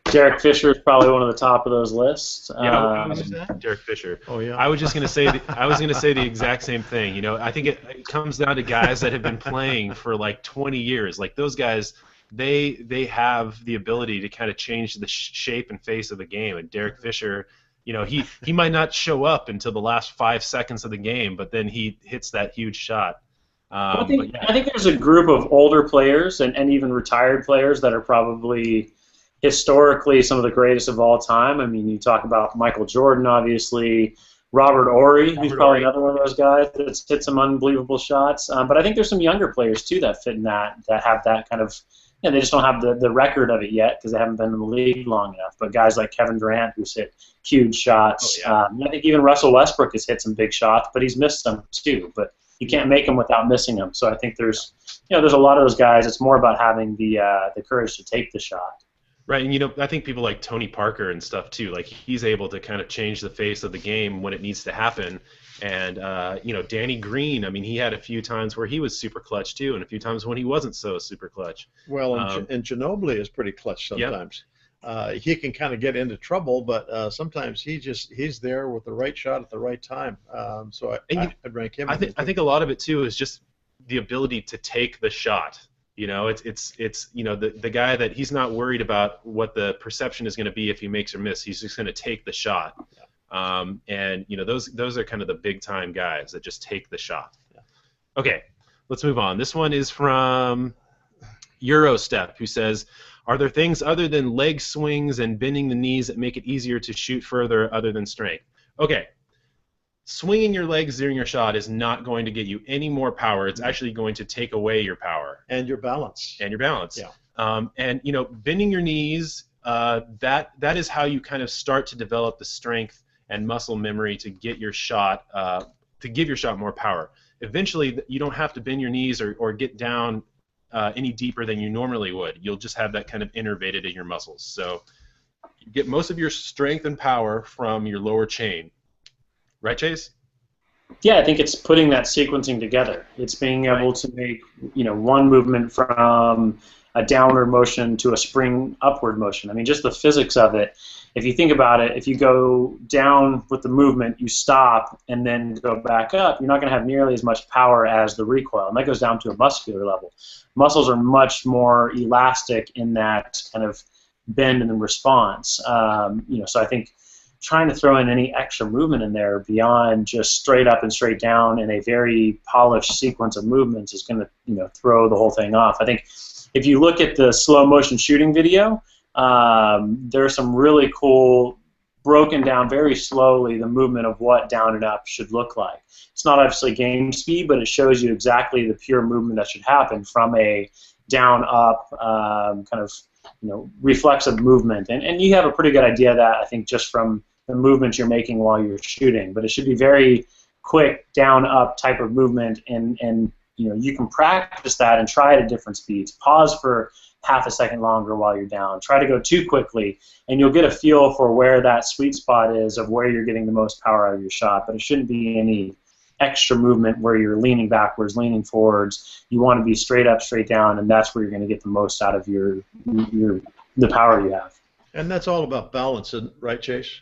Derek Fisher is probably one of the top of those lists.
Yeah, Derek Fisher.
Oh yeah.
I was just going to say the exact same thing. I think it comes down to guys that have been playing for like 20 years. Like those guys, they have the ability to kind of change the shape and face of the game. And Derek Fisher, he might not show up until the last 5 seconds of the game, but then he hits that huge shot.
I think there's a group of older players and even retired players that are probably historically some of the greatest of all time. I mean, you talk about Michael Jordan, obviously, Robert Horry, who's probably another one of those guys that's hit some unbelievable shots. But I think there's some younger players, too, that fit in that have that kind of they just don't have the record of it yet because they haven't been in the league long enough. But guys like Kevin Durant, who's hit huge shots, I think even Russell Westbrook has hit some big shots, but he's missed them too. But you can't make them without missing them. So I think there's a lot of those guys. It's more about having the courage to take the shot.
Right, and I think people like Tony Parker and stuff too. Like he's able to kind of change the face of the game when it needs to happen. And Danny Green. I mean, he had a few times where he was super clutch too, and a few times when he wasn't so super clutch.
Well, and Ginobili is pretty clutch sometimes. Yep. He can kind of get into trouble, but sometimes he's there with the right shot at the right time. So I'd rank him.
I think a lot of it too is just the ability to take the shot. It's the guy that he's not worried about what the perception is going to be if he makes or miss. He's just going to take the shot. Yeah. And those are kind of the big time guys that just take the shot. Yeah. Okay, let's move on. This one is from Eurostep, who says, are there things other than leg swings and bending the knees that make it easier to shoot further other than strength? Okay, swinging your legs during your shot is not going to get you any more power. It's actually going to take away your power.
And your balance.
Yeah. And bending your knees, that is how you kind of start to develop the strength and muscle memory to get your shot, to give your shot more power. Eventually, you don't have to bend your knees or get down any deeper than you normally would. You'll just have that kind of innervated in your muscles. So you get most of your strength and power from your lower chain. Right, Chase?
Yeah, I think it's putting that sequencing together. It's being able to make one movement from a downward motion to a spring upward motion. I mean, just the physics of it. If you think about it, if you go down with the movement, you stop and then go back up, you're not going to have nearly as much power as the recoil. And that goes down to a muscular level. Muscles are much more elastic in that kind of bend and response. So I think trying to throw in any extra movement in there beyond just straight up and straight down in a very polished sequence of movements is going to throw the whole thing off. I think if you look at the slow motion shooting video, there's some really cool broken down very slowly the movement of what down and up should look like. It's not obviously game speed, but it shows you exactly the pure movement that should happen from a down up kind of reflexive movement. And you have a pretty good idea of that, I think, just from the movement you're making while you're shooting. But it should be very quick down up type of movement, and you can practice that and try it at different speeds. Pause for half a second longer while you're down. Try to go too quickly, and you'll get a feel for where that sweet spot is of where you're getting the most power out of your shot. But it shouldn't be any extra movement where you're leaning backwards, leaning forwards. You want to be straight up, straight down, and that's where you're going to get the most out of the power you have.
And that's all about balance, right, Chase?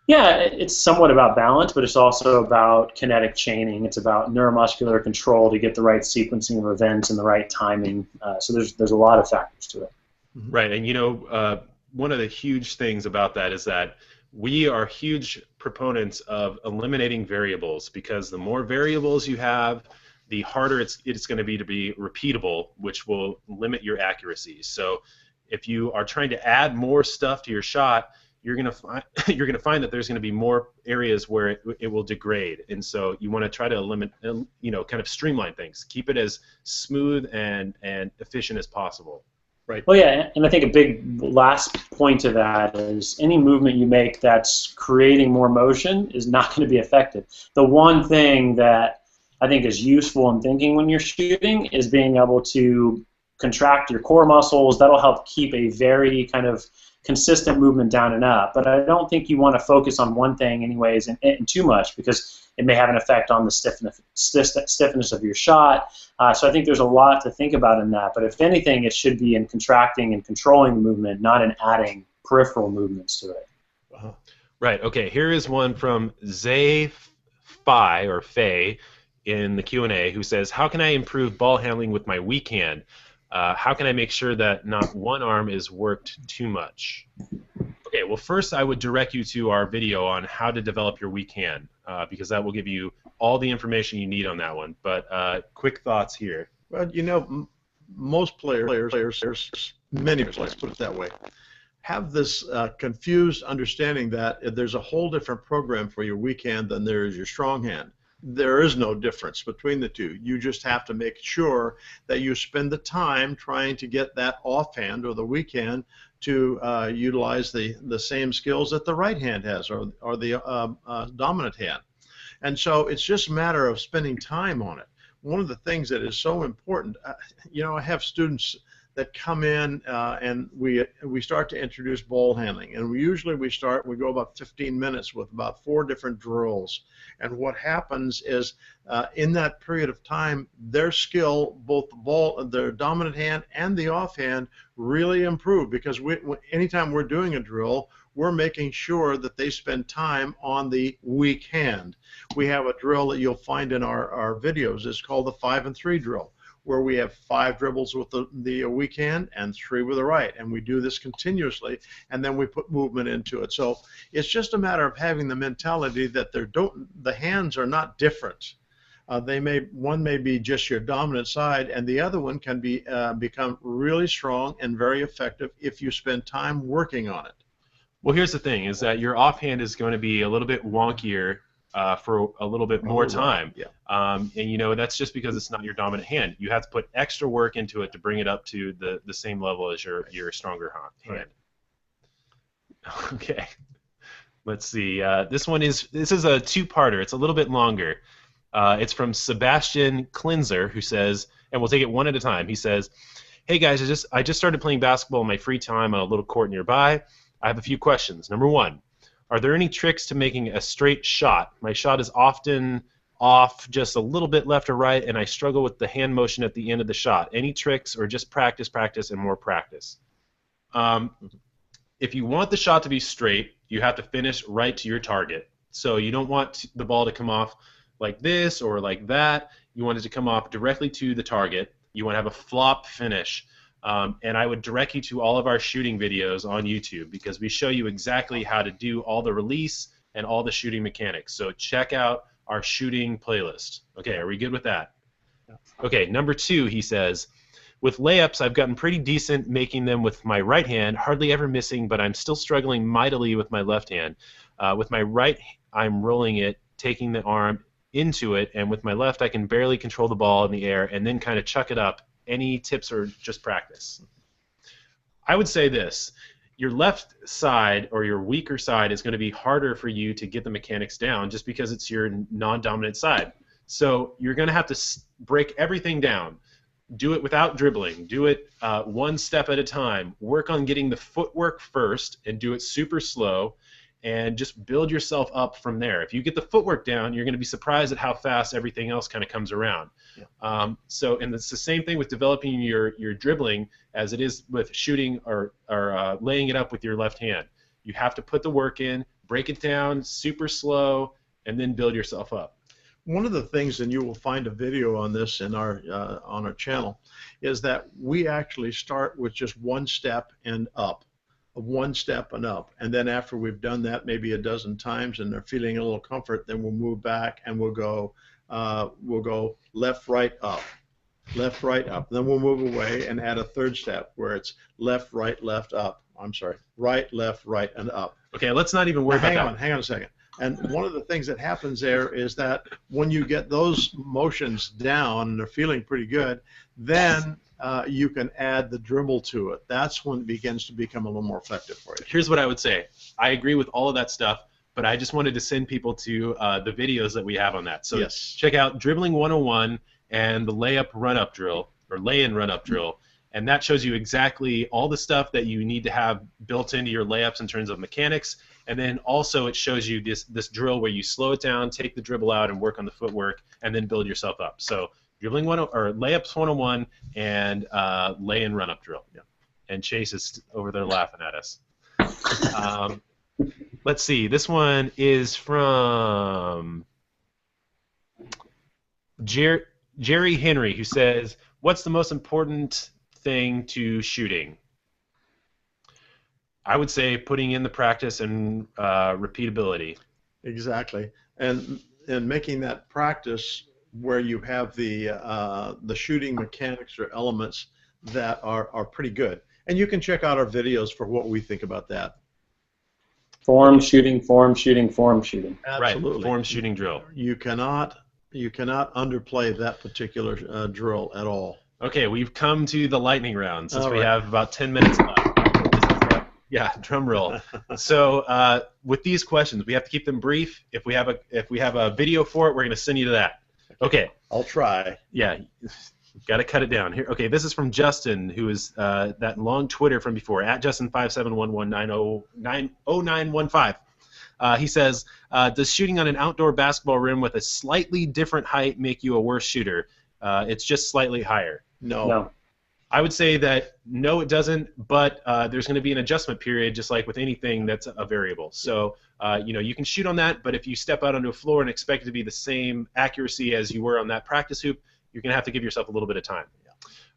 Yeah, it's somewhat about balance, but it's also about kinetic chaining. It's about neuromuscular control to get the right sequencing of events and the right timing. So there's a lot of factors to it.
Right, and one of the huge things about that is that we are huge proponents of eliminating variables, because the more variables you have, the harder it's going to be repeatable, which will limit your accuracy. So if you are trying to add more stuff to your shot, you're going to find that there's going to be more areas where it will degrade, and so you want to try to eliminate, kind of streamline things, keep it as smooth and efficient as possible. Right.
Well, yeah, and I think a big last point to that is any movement you make that's creating more motion is not going to be effective. The one thing that I think is useful in thinking when you're shooting is being able to contract your core muscles. That'll help keep a very kind of consistent movement down and up. But I don't think you want to focus on one thing anyways and too much, because it may have an effect on the stiffness of your shot. So I think there's a lot to think about in that. But if anything, it should be in contracting and controlling the movement, not in adding peripheral movements to it.
Uh-huh. Right. Okay. Here is one from Zay Fi or Faye in the Q&A, who says, "How can I improve ball handling with my weak hand? How can I make sure that not one arm is worked too much?" Okay, well, first I would direct you to our video on how to develop your weak hand, because that will give you all the information you need on that one. But quick thoughts here.
Well, most players, many players, let's put it that way, have this confused understanding that there's a whole different program for your weak hand than there is your strong hand. there is no difference between the two. You just have to make sure that you spend the time trying to get that offhand or the weak hand to utilize the same skills that the right hand has, or the dominant hand. And so it's just a matter of spending time on it. One of the things that is so important, I have students that come in and we start to introduce ball handling, and we go about 15 minutes with about 4 different drills. And what happens is in that period of time, their skill, both their dominant hand and the offhand, really improve, because anytime we're doing a drill, we're making sure that they spend time on the weak hand. We have a drill that you'll find in our videos. It's called the 5 and 3 drill, where we have 5 dribbles with the weak hand and 3 with the right, and we do this continuously, and then we put movement into it. So it's just a matter of having the mentality that the hands are not different. One may be just your dominant side, and the other one can become really strong and very effective if you spend time working on it.
Well, here's the thing: is that your offhand is going to be a little bit wonkier for a little bit more time.
Yeah.
And that's just because it's not your dominant hand. You have to put extra work into it to bring it up to the same level as your stronger hand. Right. Okay. Let's see. This is a 2-parter. It's a little bit longer. It's from Sebastian Klinzer, who says, and we'll take it one at a time. He says, "Hey guys, I just started playing basketball in my free time on a little court nearby. I have a few questions. Number 1, are there any tricks to making a straight shot? My shot is often off just a little bit left or right, and I struggle with the hand motion at the end of the shot. Any tricks, or just practice, and more practice?" If you want the shot to be straight, you have to finish right to your target. So you don't want the ball to come off like this or like that. You want it to come off directly to the target. You want to have a flop finish. And I would direct you to all of our shooting videos on YouTube, because we show you exactly how to do all the release and all the shooting mechanics. So check out our shooting playlist. Okay, are we good with that? Okay, number 2, he says, "With layups, I've gotten pretty decent making them with my right hand, hardly ever missing, but I'm still struggling mightily with my left hand. With my right, I'm rolling it, taking the arm into it, and with my left, I can barely control the ball in the air and then kind of chuck it up. Any tips or just practice?" I would say this: your left side, or your weaker side, is going to be harder for you to get the mechanics down, just because it's your non-dominant side. So you're going to have to break everything down. Do it without dribbling. Do it one step at a time. Work on getting the footwork first and do it super slow, and just build yourself up from there. If you get the footwork down, you're going to be surprised at how fast everything else kind of comes around. Yeah. And it's the same thing with developing your dribbling as it is with shooting or laying it up with your left hand. You have to put the work in, break it down super slow, and then build yourself up.
One of the things, and you will find a video on this in on our channel, is that we actually start with just one step and up. One step and up, and then after we've done that maybe a dozen times and they're feeling a little comfort, then we'll move back and we'll go left, right, up, left, right, up. Then we'll move away and add a 3rd step where it's left, right, left, up. I'm sorry, right, left, right, and up.
Okay, let's not even worry about that.
Hang on a second. And one of the things that happens there is that when you get those motions down and they're feeling pretty good, then you can add the dribble to it. That's when it begins to become a little more effective for you.
Here's what I would say. I agree with all of that stuff, but I just wanted to send people to the videos that we have on that. So
yes.
Check out Dribbling 101 and the layup run-up drill, or lay-in run-up drill, and that shows you exactly all the stuff that you need to have built into your layups in terms of mechanics. And then also it shows you this drill where you slow it down, take the dribble out, and work on the footwork, and then build yourself up. So Dribbling layups 101 and lay-in run-up drill. Yeah. And Chase is over there laughing at us. Let's see. This one is from Jerry Henry, who says, "What's the most important thing to shooting?" I would say putting in the practice and repeatability.
Exactly, and making that practice where you have the shooting mechanics or elements that are pretty good. And you can check out our videos for what we think about that.
Form shooting, form shooting, form shooting.
Absolutely.
Right, form shooting drill.
You cannot You cannot underplay that particular drill at all.
Okay, we've come to the lightning round since
All
we
right.
have about 10 minutes left. Yeah, drum roll. So with these questions, we have to keep them brief. If we have a video for it, we're going to send you to that. Okay.
I'll try.
Yeah, got to cut it down here. Okay, this is from Justin, who is that long Twitter from before, at Justin5711900915. He says, does shooting on an outdoor basketball rim with a slightly different height make you a worse shooter? It's just slightly higher.
No.
I would say that no, it doesn't, but there's going to be an adjustment period, just like with anything that's a variable. So, you can shoot on that, but if you step out onto a floor and expect it to be the same accuracy as you were on that practice hoop, you're going to have to give yourself a little bit of time.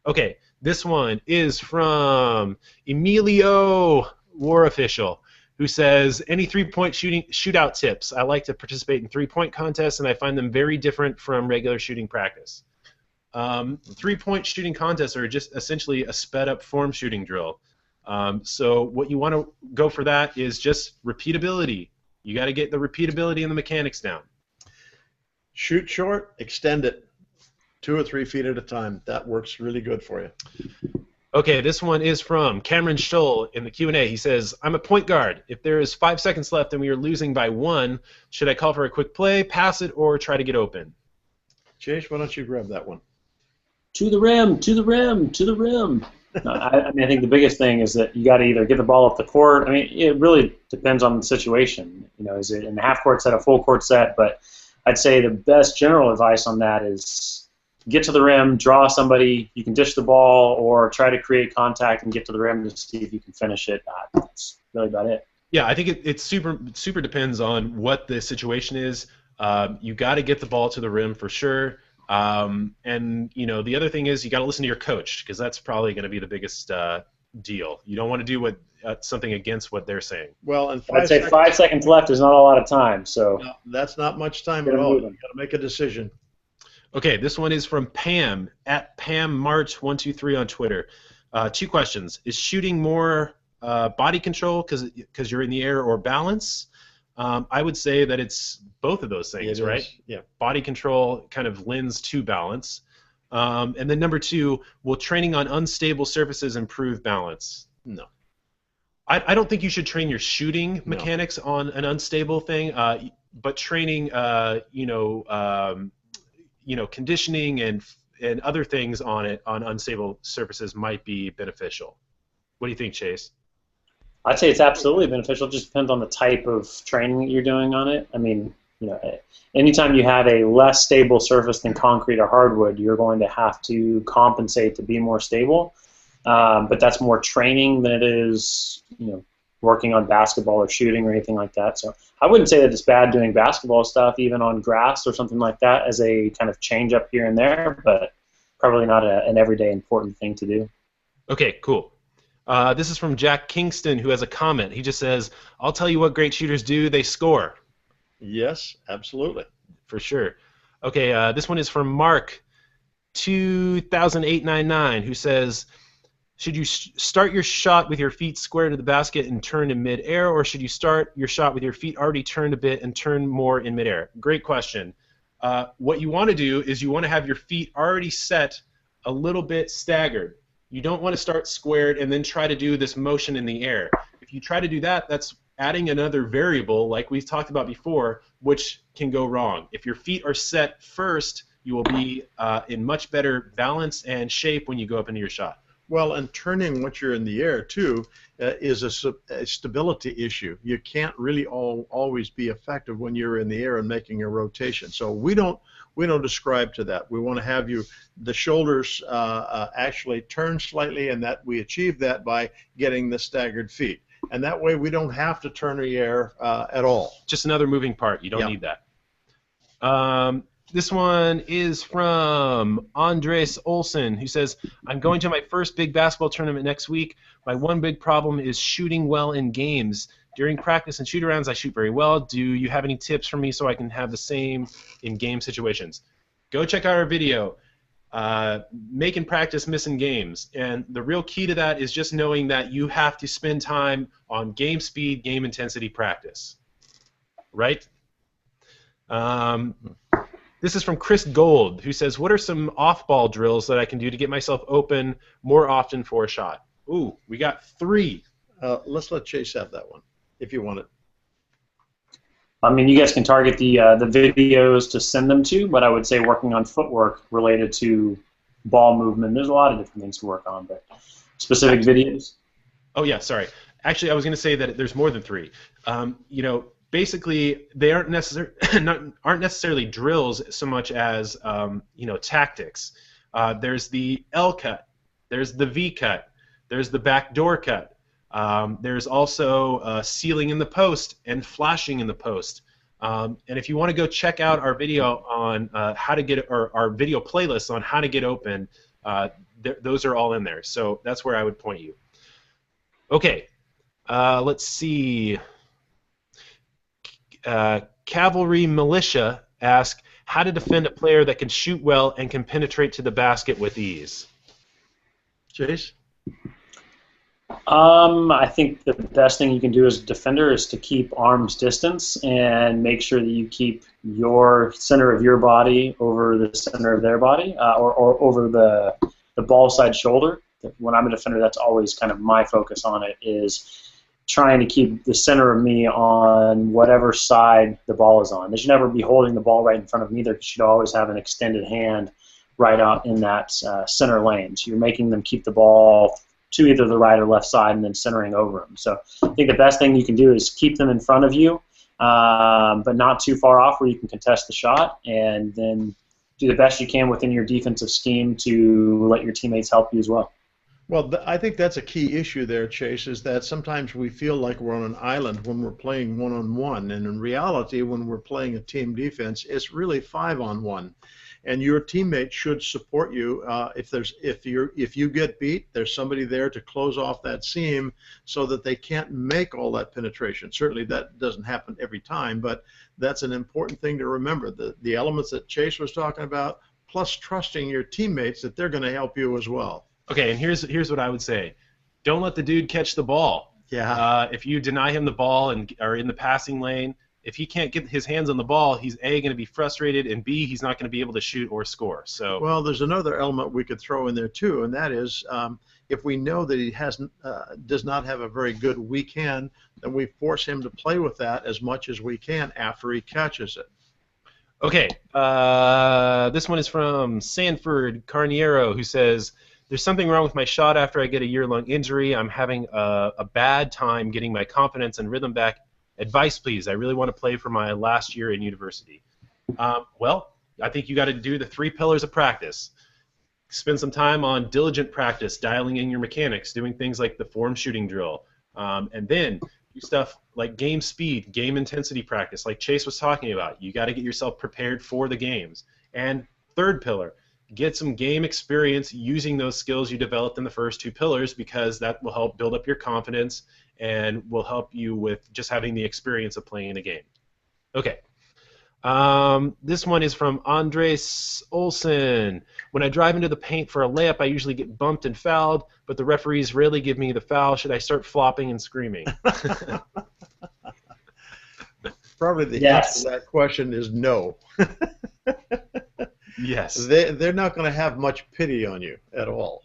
Okay, this one is from Emilio, War Official, who says, any three-point shootout tips? I like to participate in three-point contests, and I find them very different from regular shooting practice. Three-point shooting contests are just essentially a sped-up form shooting drill. So what you want to go for that is just repeatability. You got to get the repeatability and the mechanics down.
Shoot short, extend it 2 or 3 feet at a time. That works really good for you.
Okay, this one is from Cameron Stoll in the Q&A. He says, I'm a point guard. If there is 5 seconds left and we are losing by 1, should I call for a quick play, pass it, or try to get open?
Chase, why don't you grab that one?
To the rim, to the rim, to the rim. No, I think the biggest thing is that you got to either get the ball up the court. I mean, it really depends on the situation. Is it in a half-court set, a full-court set? But I'd say the best general advice on that is get to the rim, draw somebody. You can dish the ball or try to create contact and get to the rim to see if you can finish it. That's really about it.
Yeah, I think it super depends on what the situation is. You got to get the ball to the rim for sure. And the other thing is you got to listen to your coach, because that's probably going to be the biggest deal. You don't want to do something against what they're saying.
Well, and
I'd say 5 seconds left is not a lot of time. So
no, that's not much time at all. You got to make a decision.
Okay, this one is from Pam at PamMarch123 on Twitter. 2 questions: is shooting more body control because you're in the air, or balance? I would say that it's both of those things, right?
Yeah.
Body control kind of lends to balance. And then number 2, will training on unstable surfaces improve balance?
No.
I don't think you should train your shooting mechanics on an unstable thing, but training, conditioning and other things on unstable surfaces might be beneficial. What do you think, Chase?
I'd say it's absolutely beneficial. It just depends on the type of training that you're doing on it. I mean, anytime you have a less stable surface than concrete or hardwood, you're going to have to compensate to be more stable. But that's more training than it is, working on basketball or shooting or anything like that. So I wouldn't say that it's bad doing basketball stuff, even on grass or something like that, as a kind of change up here and there, but probably not an everyday important thing to do.
Okay, cool. This is from Jack Kingston, who has a comment. He just says, I'll tell you what great shooters do. They score.
Yes, absolutely.
For sure. Okay, this one is from Mark 200899, who says, should you start your shot with your feet square to the basket and turn in midair, or should you start your shot with your feet already turned a bit and turn more in midair? Great question. What you want to do is you want to have your feet already set a little bit staggered. You don't want to start squared and then try to do this motion in the air. If you try to do that, that's adding another variable, like we talked about before, which can go wrong. If your feet are set first, you will be in much better balance and shape when you go up into your shot.
Well, and turning once you're in the air, too, is a stability issue. You can't really always be effective when you're in the air and making a rotation. So we don't ascribe to that. We want to have the shoulders actually turn slightly, and that we achieve that by getting the staggered feet. And that way we don't have to turn the air at all.
Just another moving part. You don't need that. This one is from Andres Olson, who says, I'm going to my first big basketball tournament next week. My one big problem is shooting well in games. During practice and shoot-arounds, I shoot very well. Do you have any tips for me so I can have the same in game situations? Go check out our video, Making Practice, Missing Games. And the real key to that is just knowing that you have to spend time on game speed, game intensity practice. Right? This is from Chris Gold, who says, what are some off-ball drills that I can do to get myself open more often for a shot? Ooh, we got 3.
Let's let Chase have that one, if you want it.
I mean, you guys can target the videos to send them to, but I would say working on footwork related to ball movement. There's a lot of different things to work on, but specific videos.
Oh yeah, sorry. Actually, I was going to say that there's more than 3. You know, basically, they aren't necessarily drills so much as you know, tactics. There's the L cut, there's the V cut, there's the backdoor cut. There's also sealing in the post and flashing in the post. And if you want to go check out our video on how to get, or our video playlist on how to get open, those are all in there. So that's where I would point you. Okay, let's see. Cavalry Militia asks, how to defend a player that can shoot well and can penetrate to the basket with ease?
Chase?
I think the best thing you can do as a defender is to keep arm's distance and make sure that you keep your center of your body over the center of their body, or over the ball side shoulder. When I'm a defender, that's always kind of my focus on it, is trying to keep the center of me on whatever side the ball is on. They should never be holding the ball right in front of me either, because you should always have an extended hand right out in that center lane. So you're making them keep the ball to either the right or left side and then centering over them. So I think the best thing you can do is keep them in front of you, but not too far off where you can contest the shot, and then do the best you can within your defensive scheme to let your teammates help you as well.
Well, I think that's a key issue there, Chase, is that sometimes we feel like we're on an island when we're playing one-on-one, and in reality, when we're playing a team defense, it's really 5-on-1. And your teammate should support you. If you get beat, there's somebody there to close off that seam so that they can't make all that penetration. Certainly that doesn't happen every time, but that's an important thing to remember. The elements that Chase was talking about, plus trusting your teammates that they're going to help you as well.
Okay, and here's what I would say. Don't let the dude catch the ball.
Yeah.
If you deny him the ball and are in the passing lane, if he can't get his hands on the ball, he's A, going to be frustrated, and B, he's not going to be able to shoot or score. So,
well, there's another element we could throw in there too, and that is if we know that he does not have a very good weak hand, then we force him to play with that as much as we can after he catches it.
Okay, this one is from Sanford Carniero, who says, there's something wrong with my shot after I get a year-long injury. I'm having a bad time getting my confidence and rhythm back. Advice, please. I really want to play for my last year in university. Well, I think you got to do the 3 pillars of practice. Spend some time on diligent practice, dialing in your mechanics, doing things like the form shooting drill, and then do stuff like game speed, game intensity practice, like Chase was talking about. You got to get yourself prepared for the games. And 3rd pillar, get some game experience using those skills you developed in the first 2 pillars, because that will help build up your confidence and will help you with just having the experience of playing in a game. Okay. This one is from Andres Olsen. When I drive into the paint for a layup, I usually get bumped and fouled, but the referees rarely give me the foul. Should I start flopping and screaming?
Probably the answer to that question is no.
Yes.
They're not going to have much pity on you at all.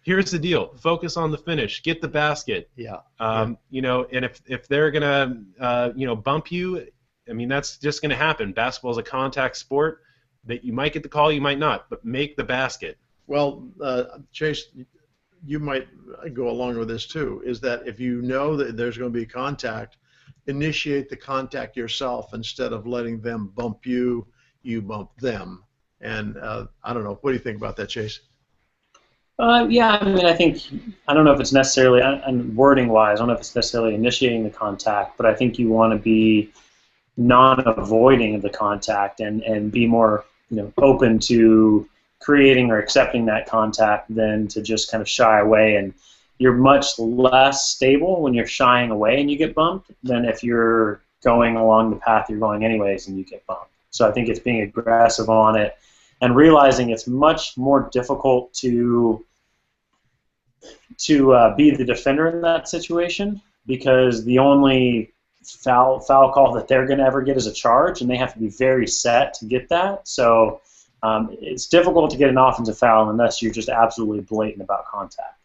Here's the deal. Focus on the finish. Get the basket.
Yeah.
You know, and if they're going to, you know, bump you, I mean, that's just going to happen. Basketball is a contact sport. That you might get the call, you might not, but make the basket.
Well, Chase, you might go along with this too, is that if you know that there's going to be contact, initiate the contact yourself instead of letting them bump you, you bump them. And I don't know. What do you think about that, Chase?
Yeah, I mean, I don't know if it's necessarily, and wording-wise, I don't know if it's necessarily initiating the contact, but I think you want to be non-avoiding of the contact and be more, you know, open to creating or accepting that contact than to just kind of shy away. And you're much less stable when you're shying away and you get bumped than if you're going along the path you're going anyways and you get bumped. So I think it's being aggressive on it and realizing it's much more difficult to be the defender in that situation, because the only foul call that they're going to ever get is a charge, and they have to be very set to get that. So it's difficult to get an offensive foul unless you're just absolutely blatant about contact.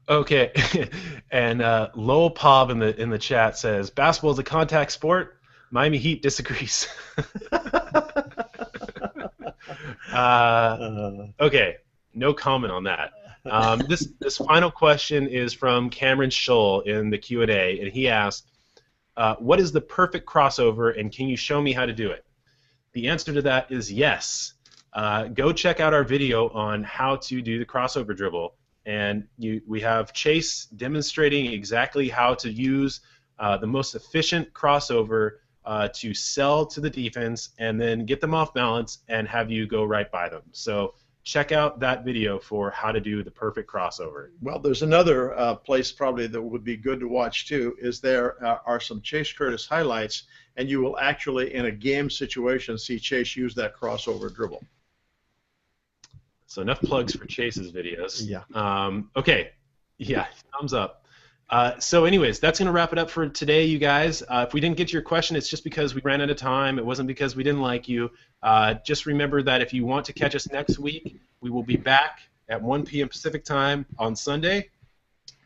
Okay, and Lowell Pob in the chat says basketball is a contact sport. Miami Heat disagrees. Okay, no comment on that. This final question is from Cameron Scholl in the Q&A, and he asked, "What is the perfect crossover, and can you show me how to do it?" The answer to that is yes. Go check out our video on how to do the crossover dribble. And we have Chase demonstrating exactly how to use the most efficient crossover to sell to the defense and then get them off balance and have you go right by them. So check out that video for how to do the perfect crossover.
Well, there's another place probably that would be good to watch too, is there are some Chase Curtis highlights, and you will actually in a game situation see Chase use that crossover dribble.
So enough plugs for Chase's videos.
Yeah.
Okay. Yeah, thumbs up. So anyways, that's going to wrap it up for today, you guys. If we didn't get to your question, it's just because we ran out of time. It wasn't because we didn't like you. Just remember that if you want to catch us next week, we will be back at 1 p.m. Pacific time on Sunday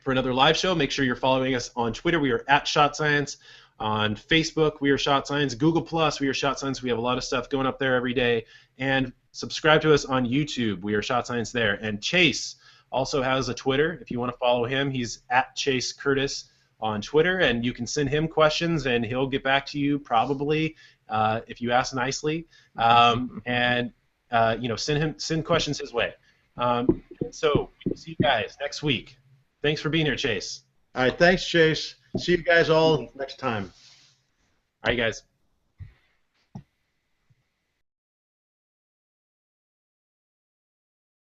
for another live show. Make sure you're following us on Twitter. We are at Shot Science. On Facebook, we are Shot Science. Google Plus, we are Shot Science. We have a lot of stuff going up there every day. And subscribe to us on YouTube. We are Shot Science there. And Chase also has a Twitter. If you want to follow him, he's at Chase Curtis on Twitter, and you can send him questions, and he'll get back to you probably if you ask nicely. And send questions his way. So we'll see you guys next week. Thanks for being here, Chase.
All right, thanks, Chase. See you guys all next time.
All right, guys.